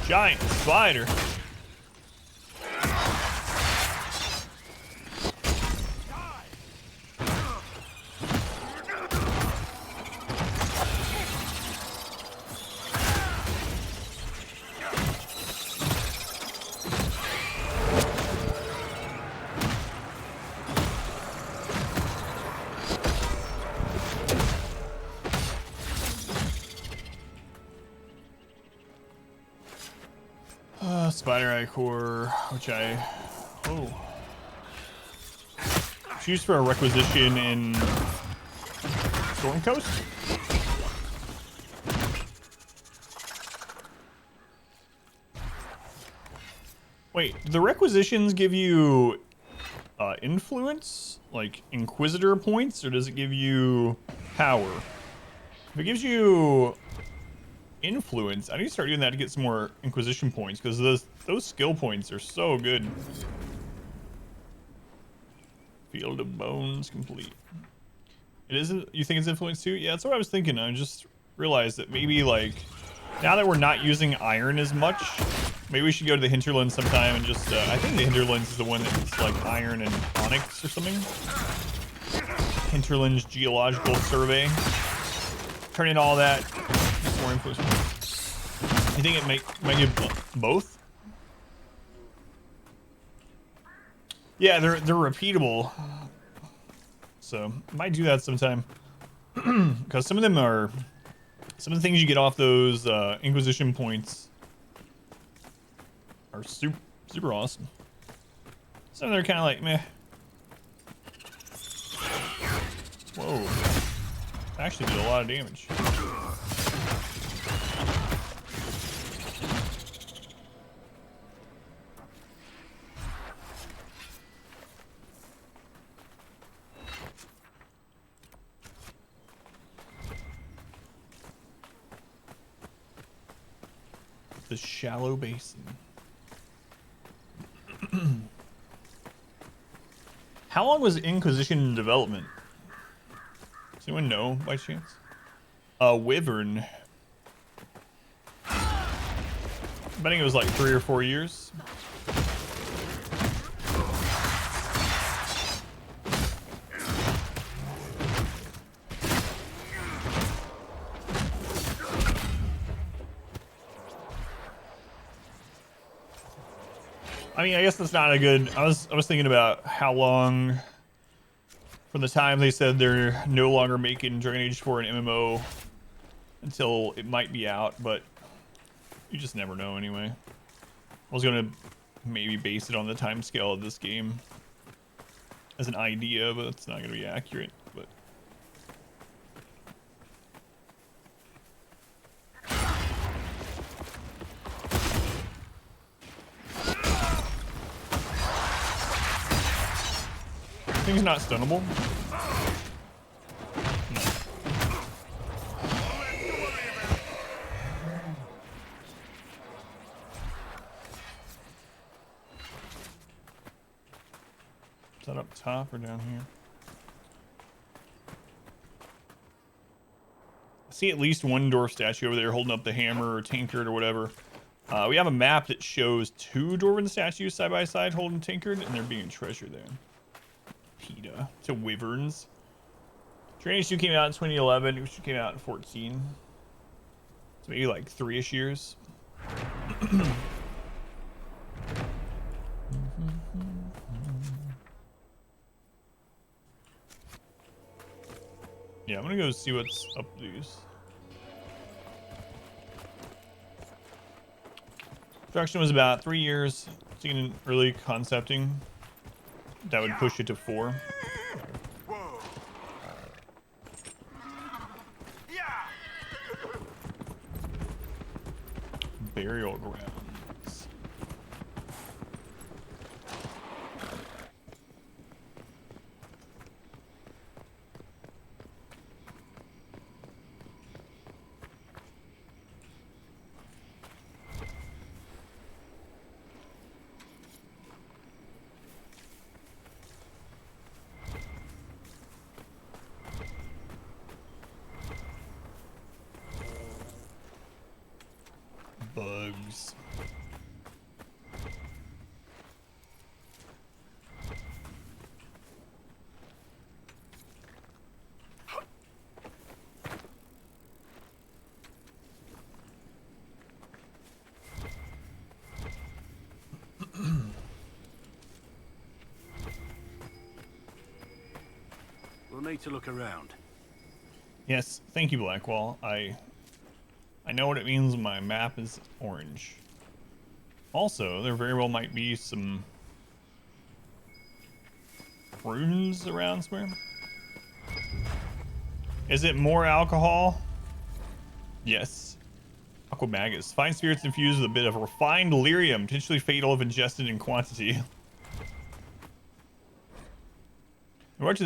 Giant spider. Spider Eye Core, which it's used for a requisition in Storm Coast. Wait, do the requisitions give you influence, like Inquisitor points, or does it give you power? If it gives you influence, I need to start doing that to get some more Inquisition points, because those skill points are so good. Field of Bones complete. It isn't. You think it's influence too? Yeah, that's what I was thinking. I just realized that maybe like now that we're not using iron as much, maybe we should go to the hinterlands sometime and just. I think the hinterlands is the one that's like iron and onyx or something. Hinterlands Geological Survey. Turn in all that. More influence. You think it might give both? Yeah, they're repeatable. So might do that sometime. Because some of the things you get off those Inquisition points are super awesome. Some of them are kind of like meh. Whoa. Actually did a lot of damage. The shallow basin. How long was Inquisition in development? Does anyone know by chance? Wyvern. I'm betting it was like 3 or 4 years. I mean, I guess that's not a good. I was thinking about how long from the time they said they're no longer making Dragon Age 4 an MMO until it might be out, but you just never know anyway. I was gonna maybe base it on the timescale of this game as an idea, but it's not gonna be accurate. But thing's not stunnable. No. Is that up top or down here? I see at least one dwarf statue over there holding up the hammer or tankard or whatever. We have a map that shows 2 dwarven statues side by side holding tankard, and there being a treasure there. PETA to wyverns. Dragon Age 2 came out in 2011. Which came out in 14. So maybe like 3-ish years. Yeah, I'm gonna go see what's up these. Production was about 3 years. Seeing early concepting. That would push it to 4. Burial grounds. Bugs. We'll need to look around. Yes, thank you, Blackwall. I know what it means when my map is orange. Also, there very well might be some runes around somewhere. Is it more alcohol? Yes. Aquamagus. Fine spirits infused with a bit of refined lyrium, potentially fatal if ingested in quantity. We worked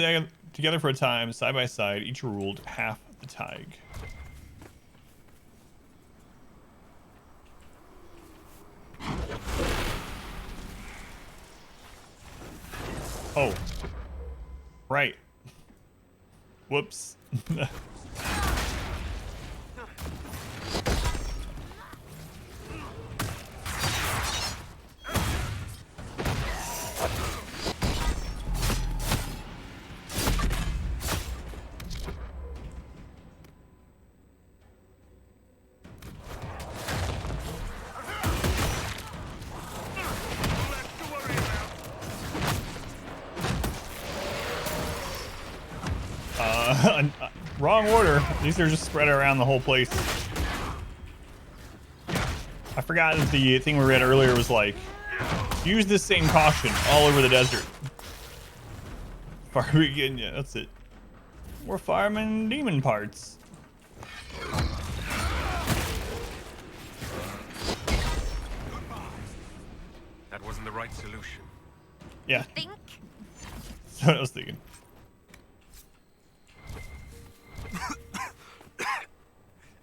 together for a time, side by side, each ruled half the Tig. Oh. Right. Whoops. Wrong order. These are just spread around the whole place. I forgot that the thing we read earlier was like, use this same caution all over the desert. Far we getting you? That's it. We're farming demon parts. That wasn't the right solution. Yeah. Think? That's what I was thinking.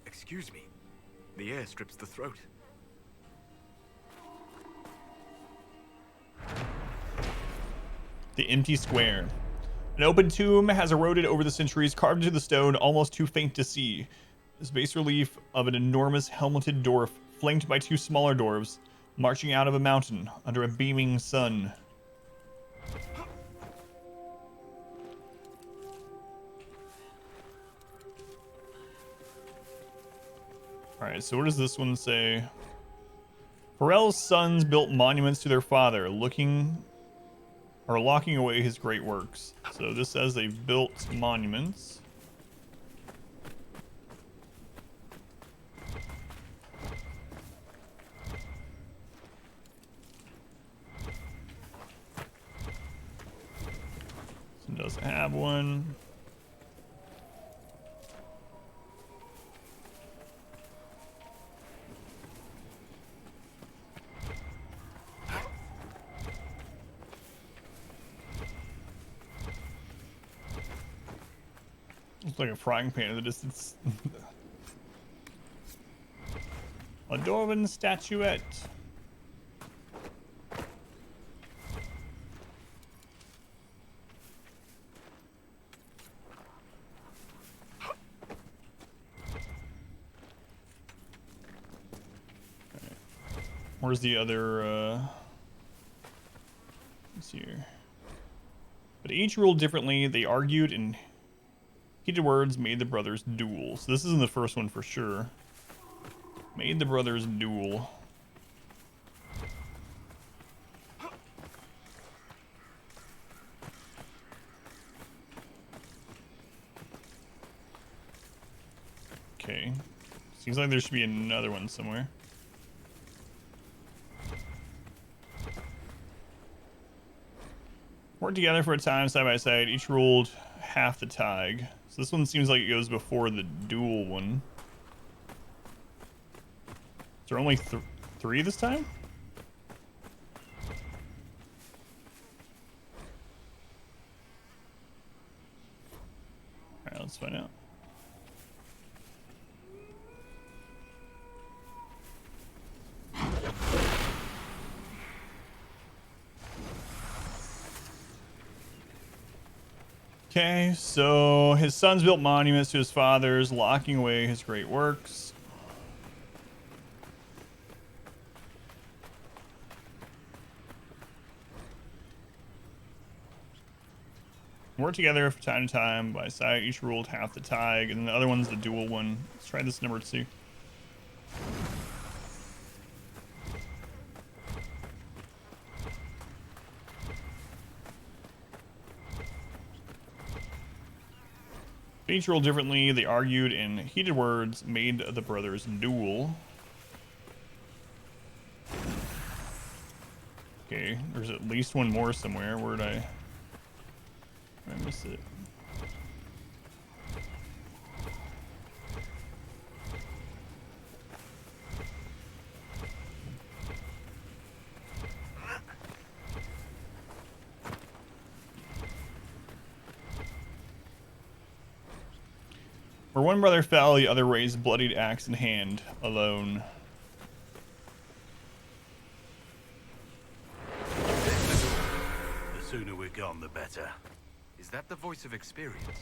Excuse me. The air strips the throat. The empty square. An open tomb has eroded over the centuries, carved into the stone, almost too faint to see. This bas relief of an enormous helmeted dwarf, flanked by two smaller dwarves, marching out of a mountain under a beaming sun. Alright, so what does this one say? Pharrell's sons built monuments to their father, locking away his great works. So this says they built monuments. This one doesn't have one. Looks like a frying pan in the distance. A dwarven statuette. Where's the other, let's see here. But each ruled differently. They argued and heated words made the brothers duel. So this isn't the first one for sure. Made the brothers duel. Okay. Seems like there should be another one somewhere. Worked together for a time side by side. Each ruled half the tag. So this one seems like it goes before the dual one. Is there only three this time? Alright, let's find out. Okay, so his sons built monuments to his fathers, locking away his great works. Worked together from time to time by side. Each ruled half the tag, and the other one's the dual one. Let's try this number 2. Each ruled differently. They argued in heated words, made the brothers duel. Okay, there's at least one more somewhere. Where'd I miss it? Where one brother fell, the other raised bloodied axe in hand, alone. The sooner we're gone, the better. Is that the voice of experience?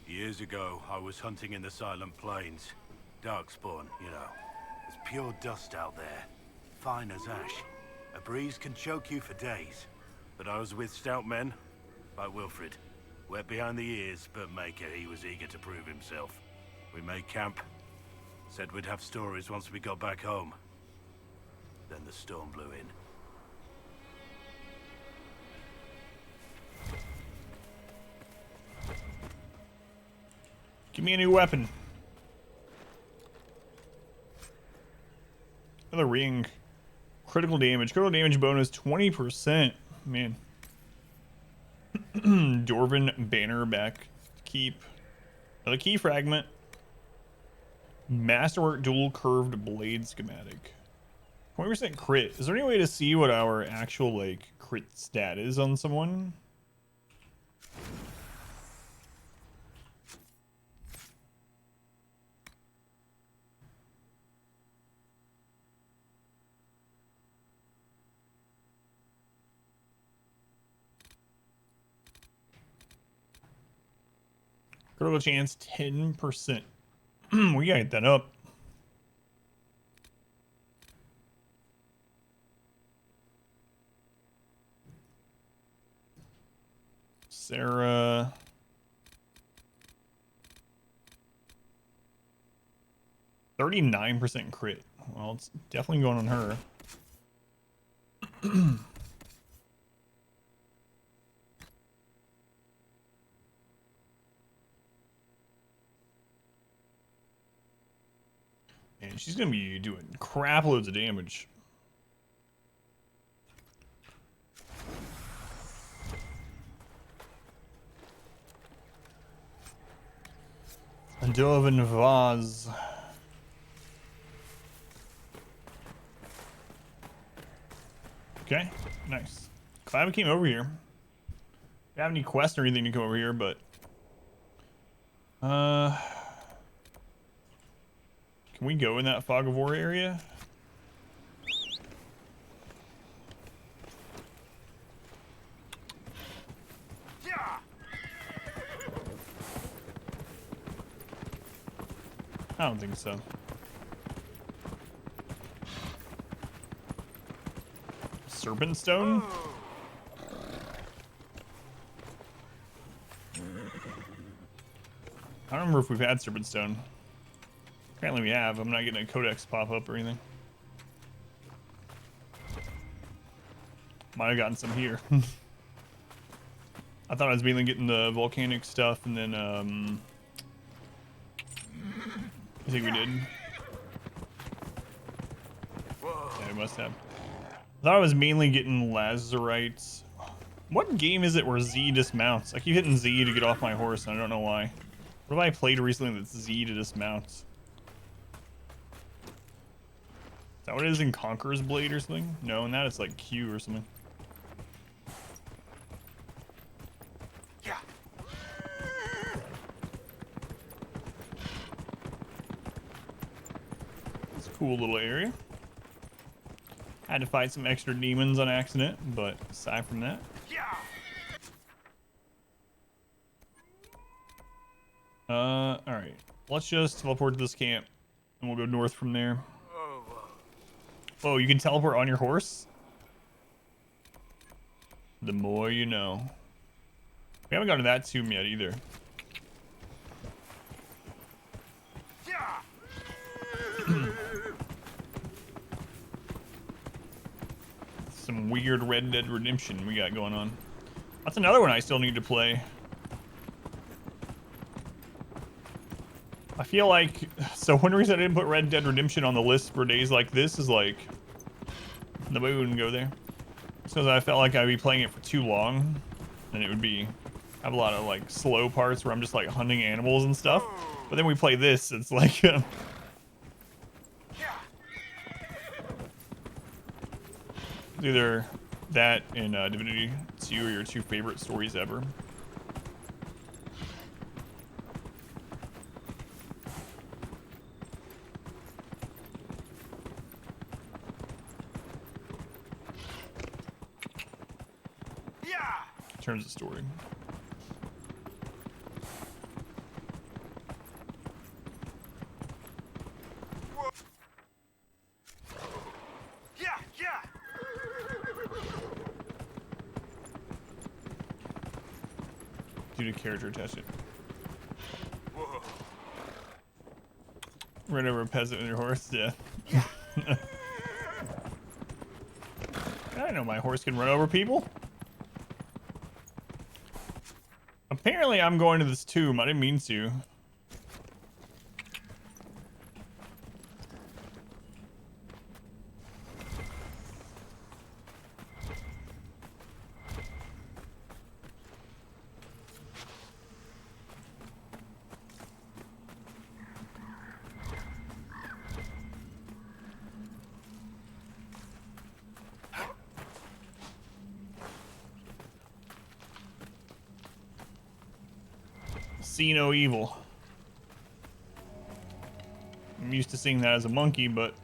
Years ago, I was hunting in the Silent Plains. Darkspawn, you know. There's pure dust out there. Fine as ash. A breeze can choke you for days. But I was with stout men, like Wilfred. Wet behind the ears, but Maker, he was eager to prove himself. We made camp. Said we'd have stories once we got back home. Then the storm blew in. Give me a new weapon. Another ring. Critical damage. Critical damage bonus 20%. Man. Dwarven banner back. Keep. Another key fragment. Masterwork dual curved blade schematic. 20% crit. Is there any way to see what our actual like crit stat is on someone? Critical chance 10%. We gotta get that up. Sarah. %39% crit. Well, it's definitely going on her. And she's gonna be doing crap loads of damage. A dwarven vase. Okay, nice. Glad we came over here. We have any quests or anything to come over here, but can we go in that fog of war area? I don't think so. Serpent stone? I don't remember if we've had serpent stone. Apparently we have. I'm not getting a codex pop up or anything. Might have gotten some here. I thought I was mainly getting the volcanic stuff, and then I think we did. Yeah, we must have. I thought I was mainly getting lazarites. What game is it where Z dismounts? I keep hitting Z to get off my horse, and I don't know why. What have I played recently that's Z to dismount? Is that what it is in Conqueror's Blade or something? No, in that it's like Q or something. Yeah. It's a cool little area. Had to fight some extra demons on accident, but aside from that. Alright. Let's just teleport to this camp, and we'll go north from there. Oh, you can teleport on your horse? The more you know. We haven't gotten to that tomb yet either. Some weird Red Dead Redemption we got going on. That's another one I still need to play. I feel like, so one reason I didn't put Red Dead Redemption on the list for days like this is like, the way we wouldn't go there. Because I felt like I'd be playing it for too long, and it would be, have a lot of like slow parts where I'm just like hunting animals and stuff. But then we play this, it's like, it's either that and Divinity 2 are your two favorite stories ever. In terms of story. Due to character attachment. Run over a peasant with your horse, yeah. I know my horse can run over people. Apparently I'm going to this tomb. I didn't mean to. See no evil. I'm used to seeing that as a monkey, but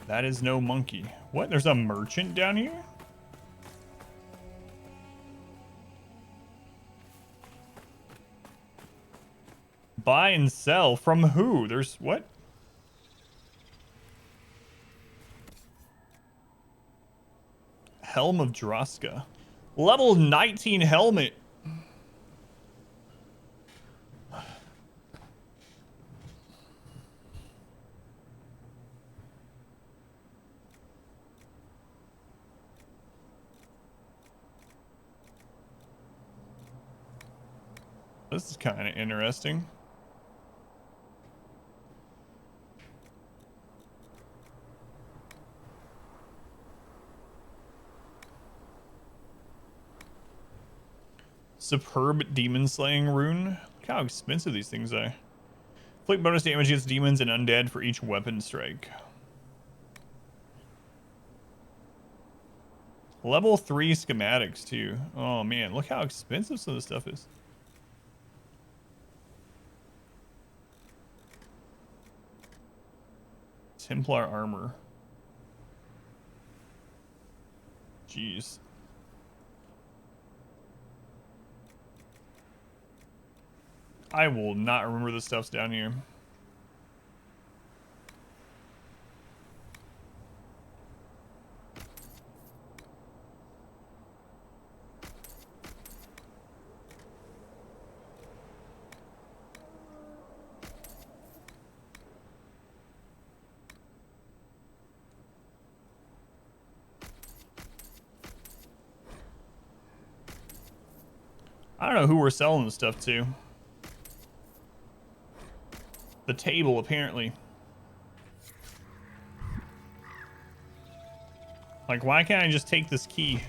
that is no monkey. What? There's a merchant down here? Buy and sell from who? There's what? Helm of Droska. Level 19 helmet. This is kind of interesting. Superb demon slaying rune. Look how expensive these things are. Inflict bonus damage against demons and undead for each weapon strike. Level 3 schematics too. Oh man, look how expensive some of this stuff is. Templar armor. Jeez. I will not remember the stuff's down here. I don't know who we're selling this stuff to. The table, apparently. Like, why can't I just take this key?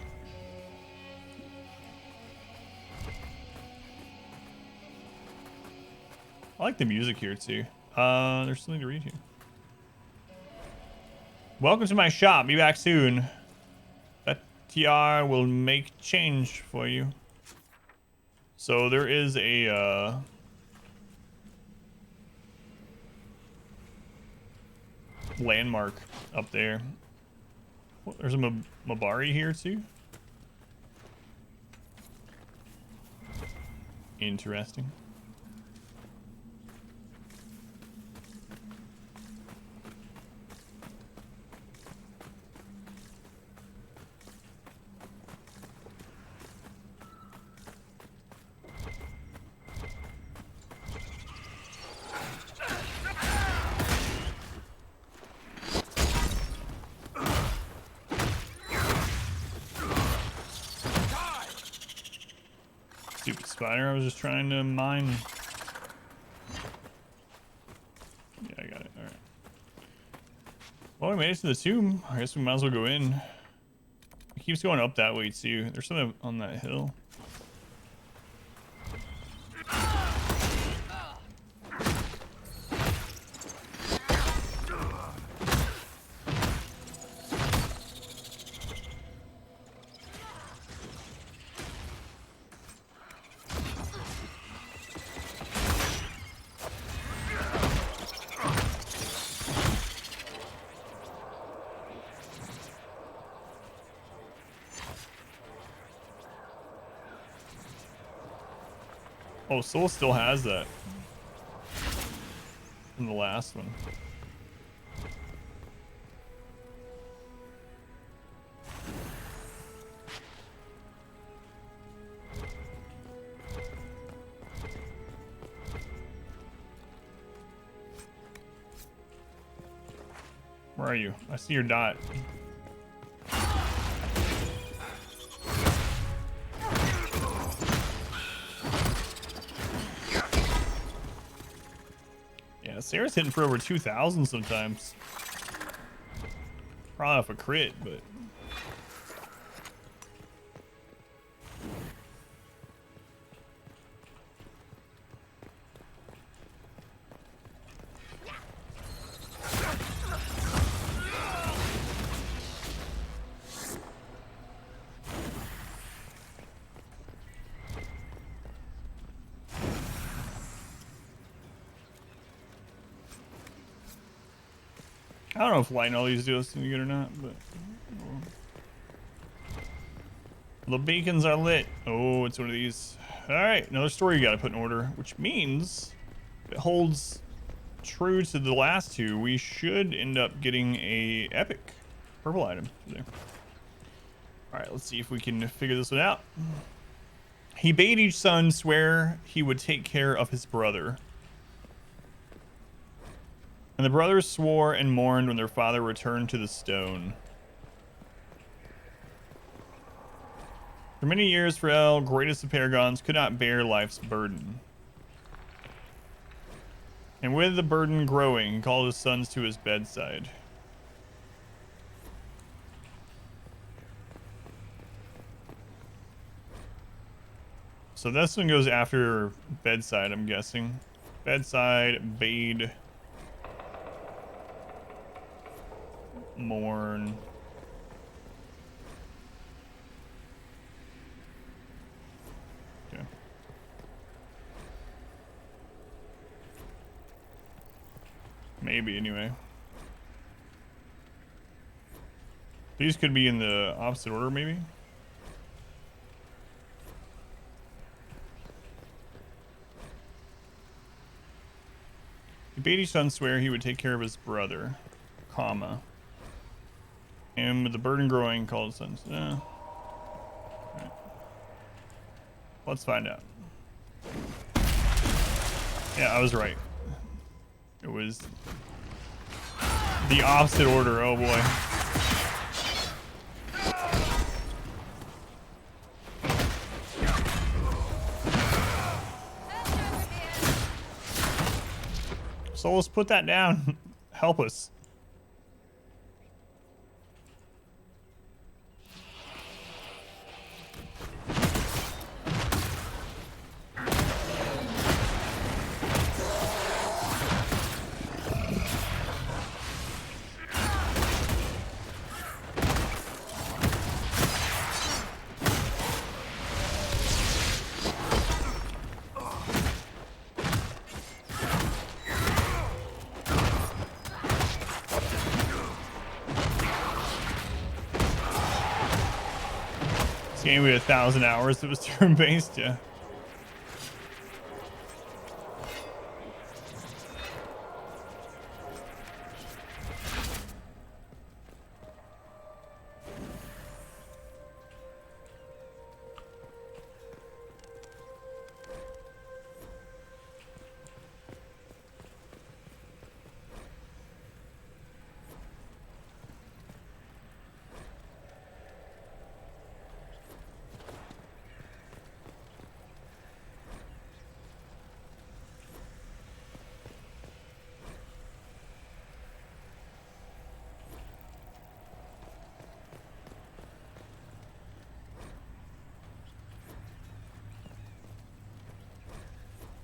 I like the music here, too. There's something to read here. Welcome to my shop. Be back soon. That TR will make change for you. So there is a, landmark up there. Well, there's a Mabari here too. Interesting. Stupid spider, I was just trying to mine. Yeah, I got it. Alright. Well, we made it to the tomb. I guess we might as well go in. It keeps going up that way too. There's something on that hill. Oh, Soul still has that from the last one. Where are you? I see your dot. Sarah's hitting for over 2,000 sometimes. Probably off a crit, but I don't know if lighting all these do us any good or not, but the beacons are lit. Oh, it's one of these. All right, another story you got to put in order, which means If it holds true to the last two, we should end up getting a epic purple item there. All right, let's see if we can figure this one out. He bade each son swear he would take care of his brother. And the brothers swore and mourned when their father returned to the stone. For many years, Pharrell, greatest of paragons, could not bear life's burden. And with the burden growing, he called his sons to his bedside. So this one goes after bedside, I'm guessing. Bedside, bade, mourn. Okay. Maybe, anyway. These could be in the opposite order, maybe? He bade each son swear he would take care of his brother, comma. And with the burden growing, called his sons. Right. Let's find out. Yeah, I was right. It was the opposite order. Oh boy. So let's put that down. Help us. This game we had 1,000 hours. It was turn-based, yeah.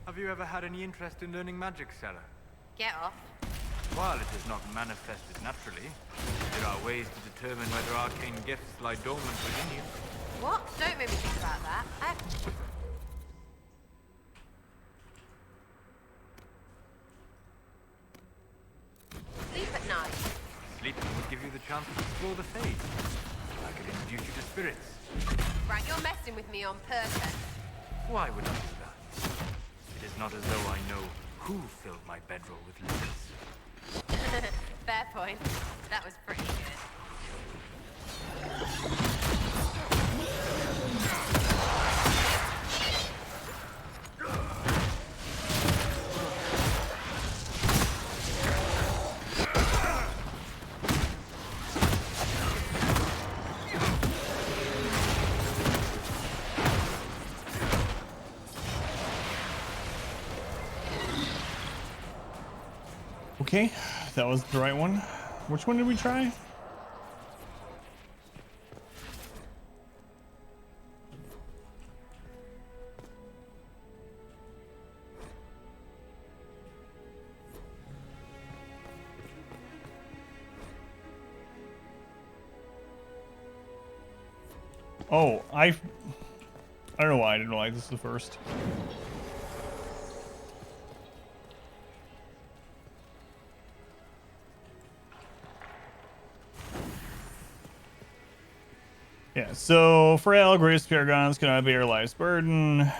Have you ever had any interest in learning magic, Sarah? Get off. While it is not manifested naturally, there are ways to determine whether arcane gifts lie dormant within you. What? Don't make me think about that. Sleep at night. Sleeping would give you the chance to explore the fade. I could introduce you to spirits. Right, you're messing with me on purpose. Why would I do that? It is not as though I know who filled my bedroll with lilies. Fair point. That was pretty good. Okay, that was the right one. Which one did we try? Oh, I don't know why I didn't like this the first. Yeah, so frail, greatest paragons cannot bear life's burden.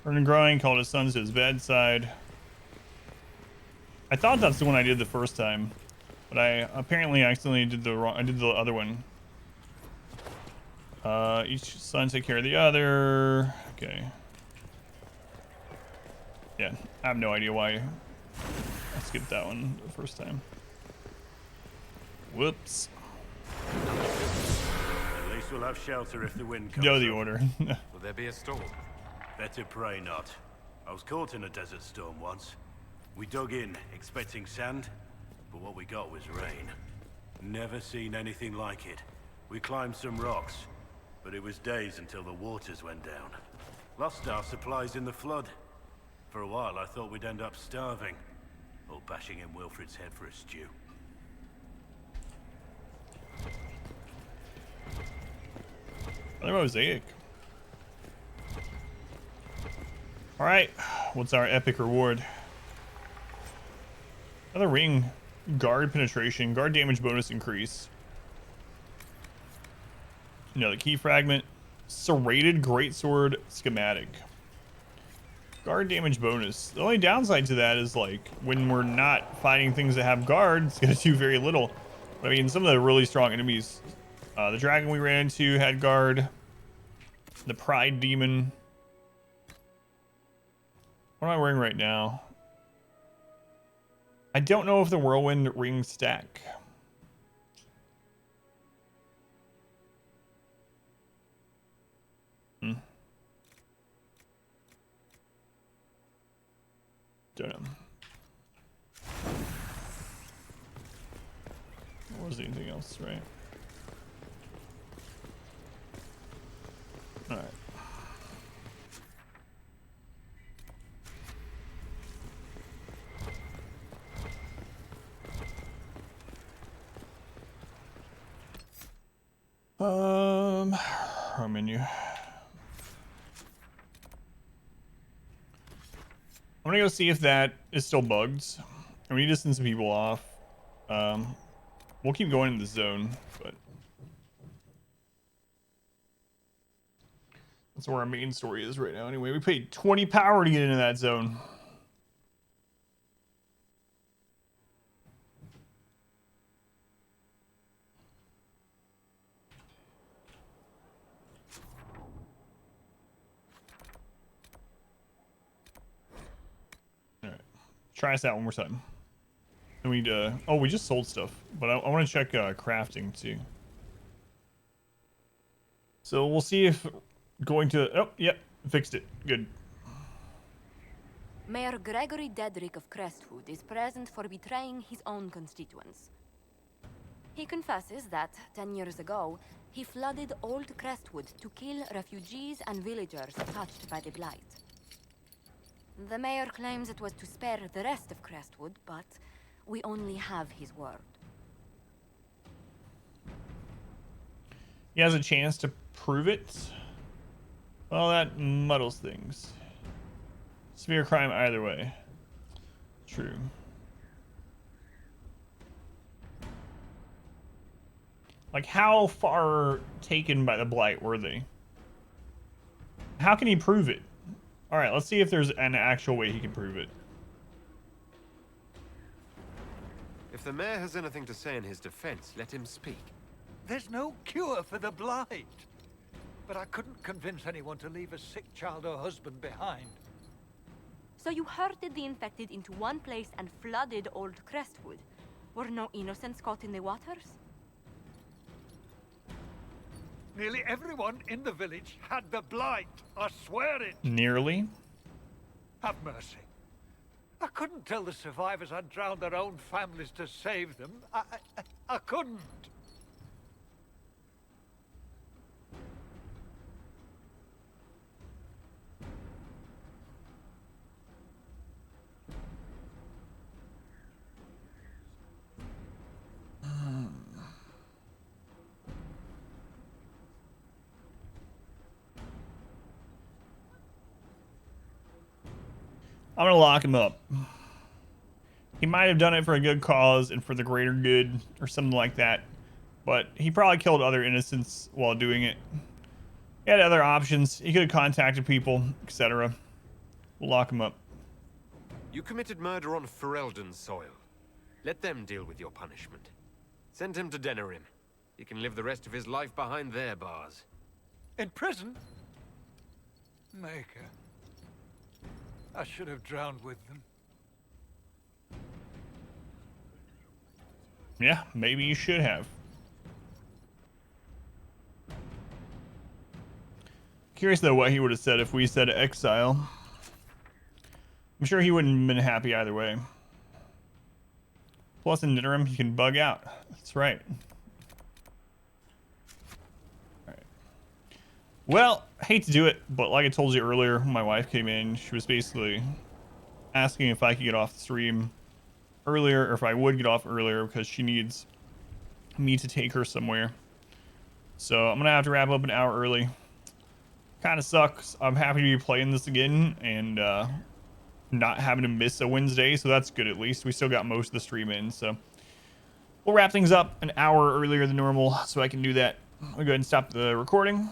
Burning Growing called his sons to his bedside. I thought that's the one I did the first time, but I apparently accidentally did the wrong. I did the other one. Each son take care of the other. Okay. Yeah, I have no idea why I skipped that one the first time. Whoops. At least we'll have shelter if the wind comes Know the up. order. Will there be a storm? Better pray not. I was caught in a desert storm once. We dug in, expecting sand, but what we got was rain. Never seen anything like it. We climbed some rocks, but it was days until the waters went down. Lost our supplies in the flood. For a while, I thought we'd end up starving, or bashing in Wilfred's head for a stew. Another mosaic. All right, what's our epic reward? Another ring. Guard penetration. Guard damage bonus increase. Another key fragment. Serrated greatsword schematic. Guard damage bonus. The only downside to that is like when we're not fighting things that have guard, it's gonna do very little. But, I mean, some of the really strong enemies. The dragon we ran into had guard. The pride demon. What am I wearing right now? I don't know if the whirlwind rings stack. Don't know. Or was there anything else, right? All right. Our menu. I'm gonna go see if that is still bugged. And we need to send some people off. We'll keep going in the zone, but that's where our main story is right now. Anyway, we paid 20 power to get into that zone. Try us out one more time. And we oh, we just sold stuff, but I want to check crafting too. So we'll see if going to, oh, yep, fixed it. Good. Mayor Gregory Dedrick of Crestwood is present for betraying his own constituents. He confesses that, 10 years ago, he flooded Old Crestwood to kill refugees and villagers touched by the Blight. The mayor claims it was to spare the rest of Crestwood, but we only have his word. He has a chance to prove it. Well, that muddles things. Severe crime either way. True. Like, how far taken by the Blight were they? How can he prove it? All right, let's see if there's an actual way he can prove it. If the mayor has anything to say in his defense, let him speak. There's no cure for the blight. But I couldn't convince anyone to leave a sick child or husband behind. So you herded the infected into one place and flooded Old Crestwood. Were no innocents caught in the waters? Nearly everyone in the village had the blight. I swear it. Nearly. Have mercy. I couldn't tell the survivors I'd drowned their own families to save them. I couldn't. I'm gonna lock him up. He might have done it for a good cause and for the greater good or something like that, but he probably killed other innocents while doing it. He had other options. He could have contacted people, etc. We'll lock him up. You committed murder on Ferelden's soil. Let them deal with your punishment. Send him to Denerim. He can live the rest of his life behind their bars. In prison? Maker. I should have drowned with them. Yeah, maybe you should have. Curious though what he would have said if we said exile. I'm sure he wouldn't have been happy either way. Plus in Denerim he can bug out. That's right. Alright. Well, I hate to do it, but like I told you earlier, when my wife came in, she was basically asking if I could get off the stream earlier, or if I would get off earlier, because she needs me to take her somewhere. So I'm gonna have to wrap up an hour early. Kind of sucks. I'm happy to be playing this again and not having to miss a Wednesday, so that's good. At least we still got most of the stream in, so we'll wrap things up an hour earlier than normal so I can do that. I'll go ahead and stop the recording.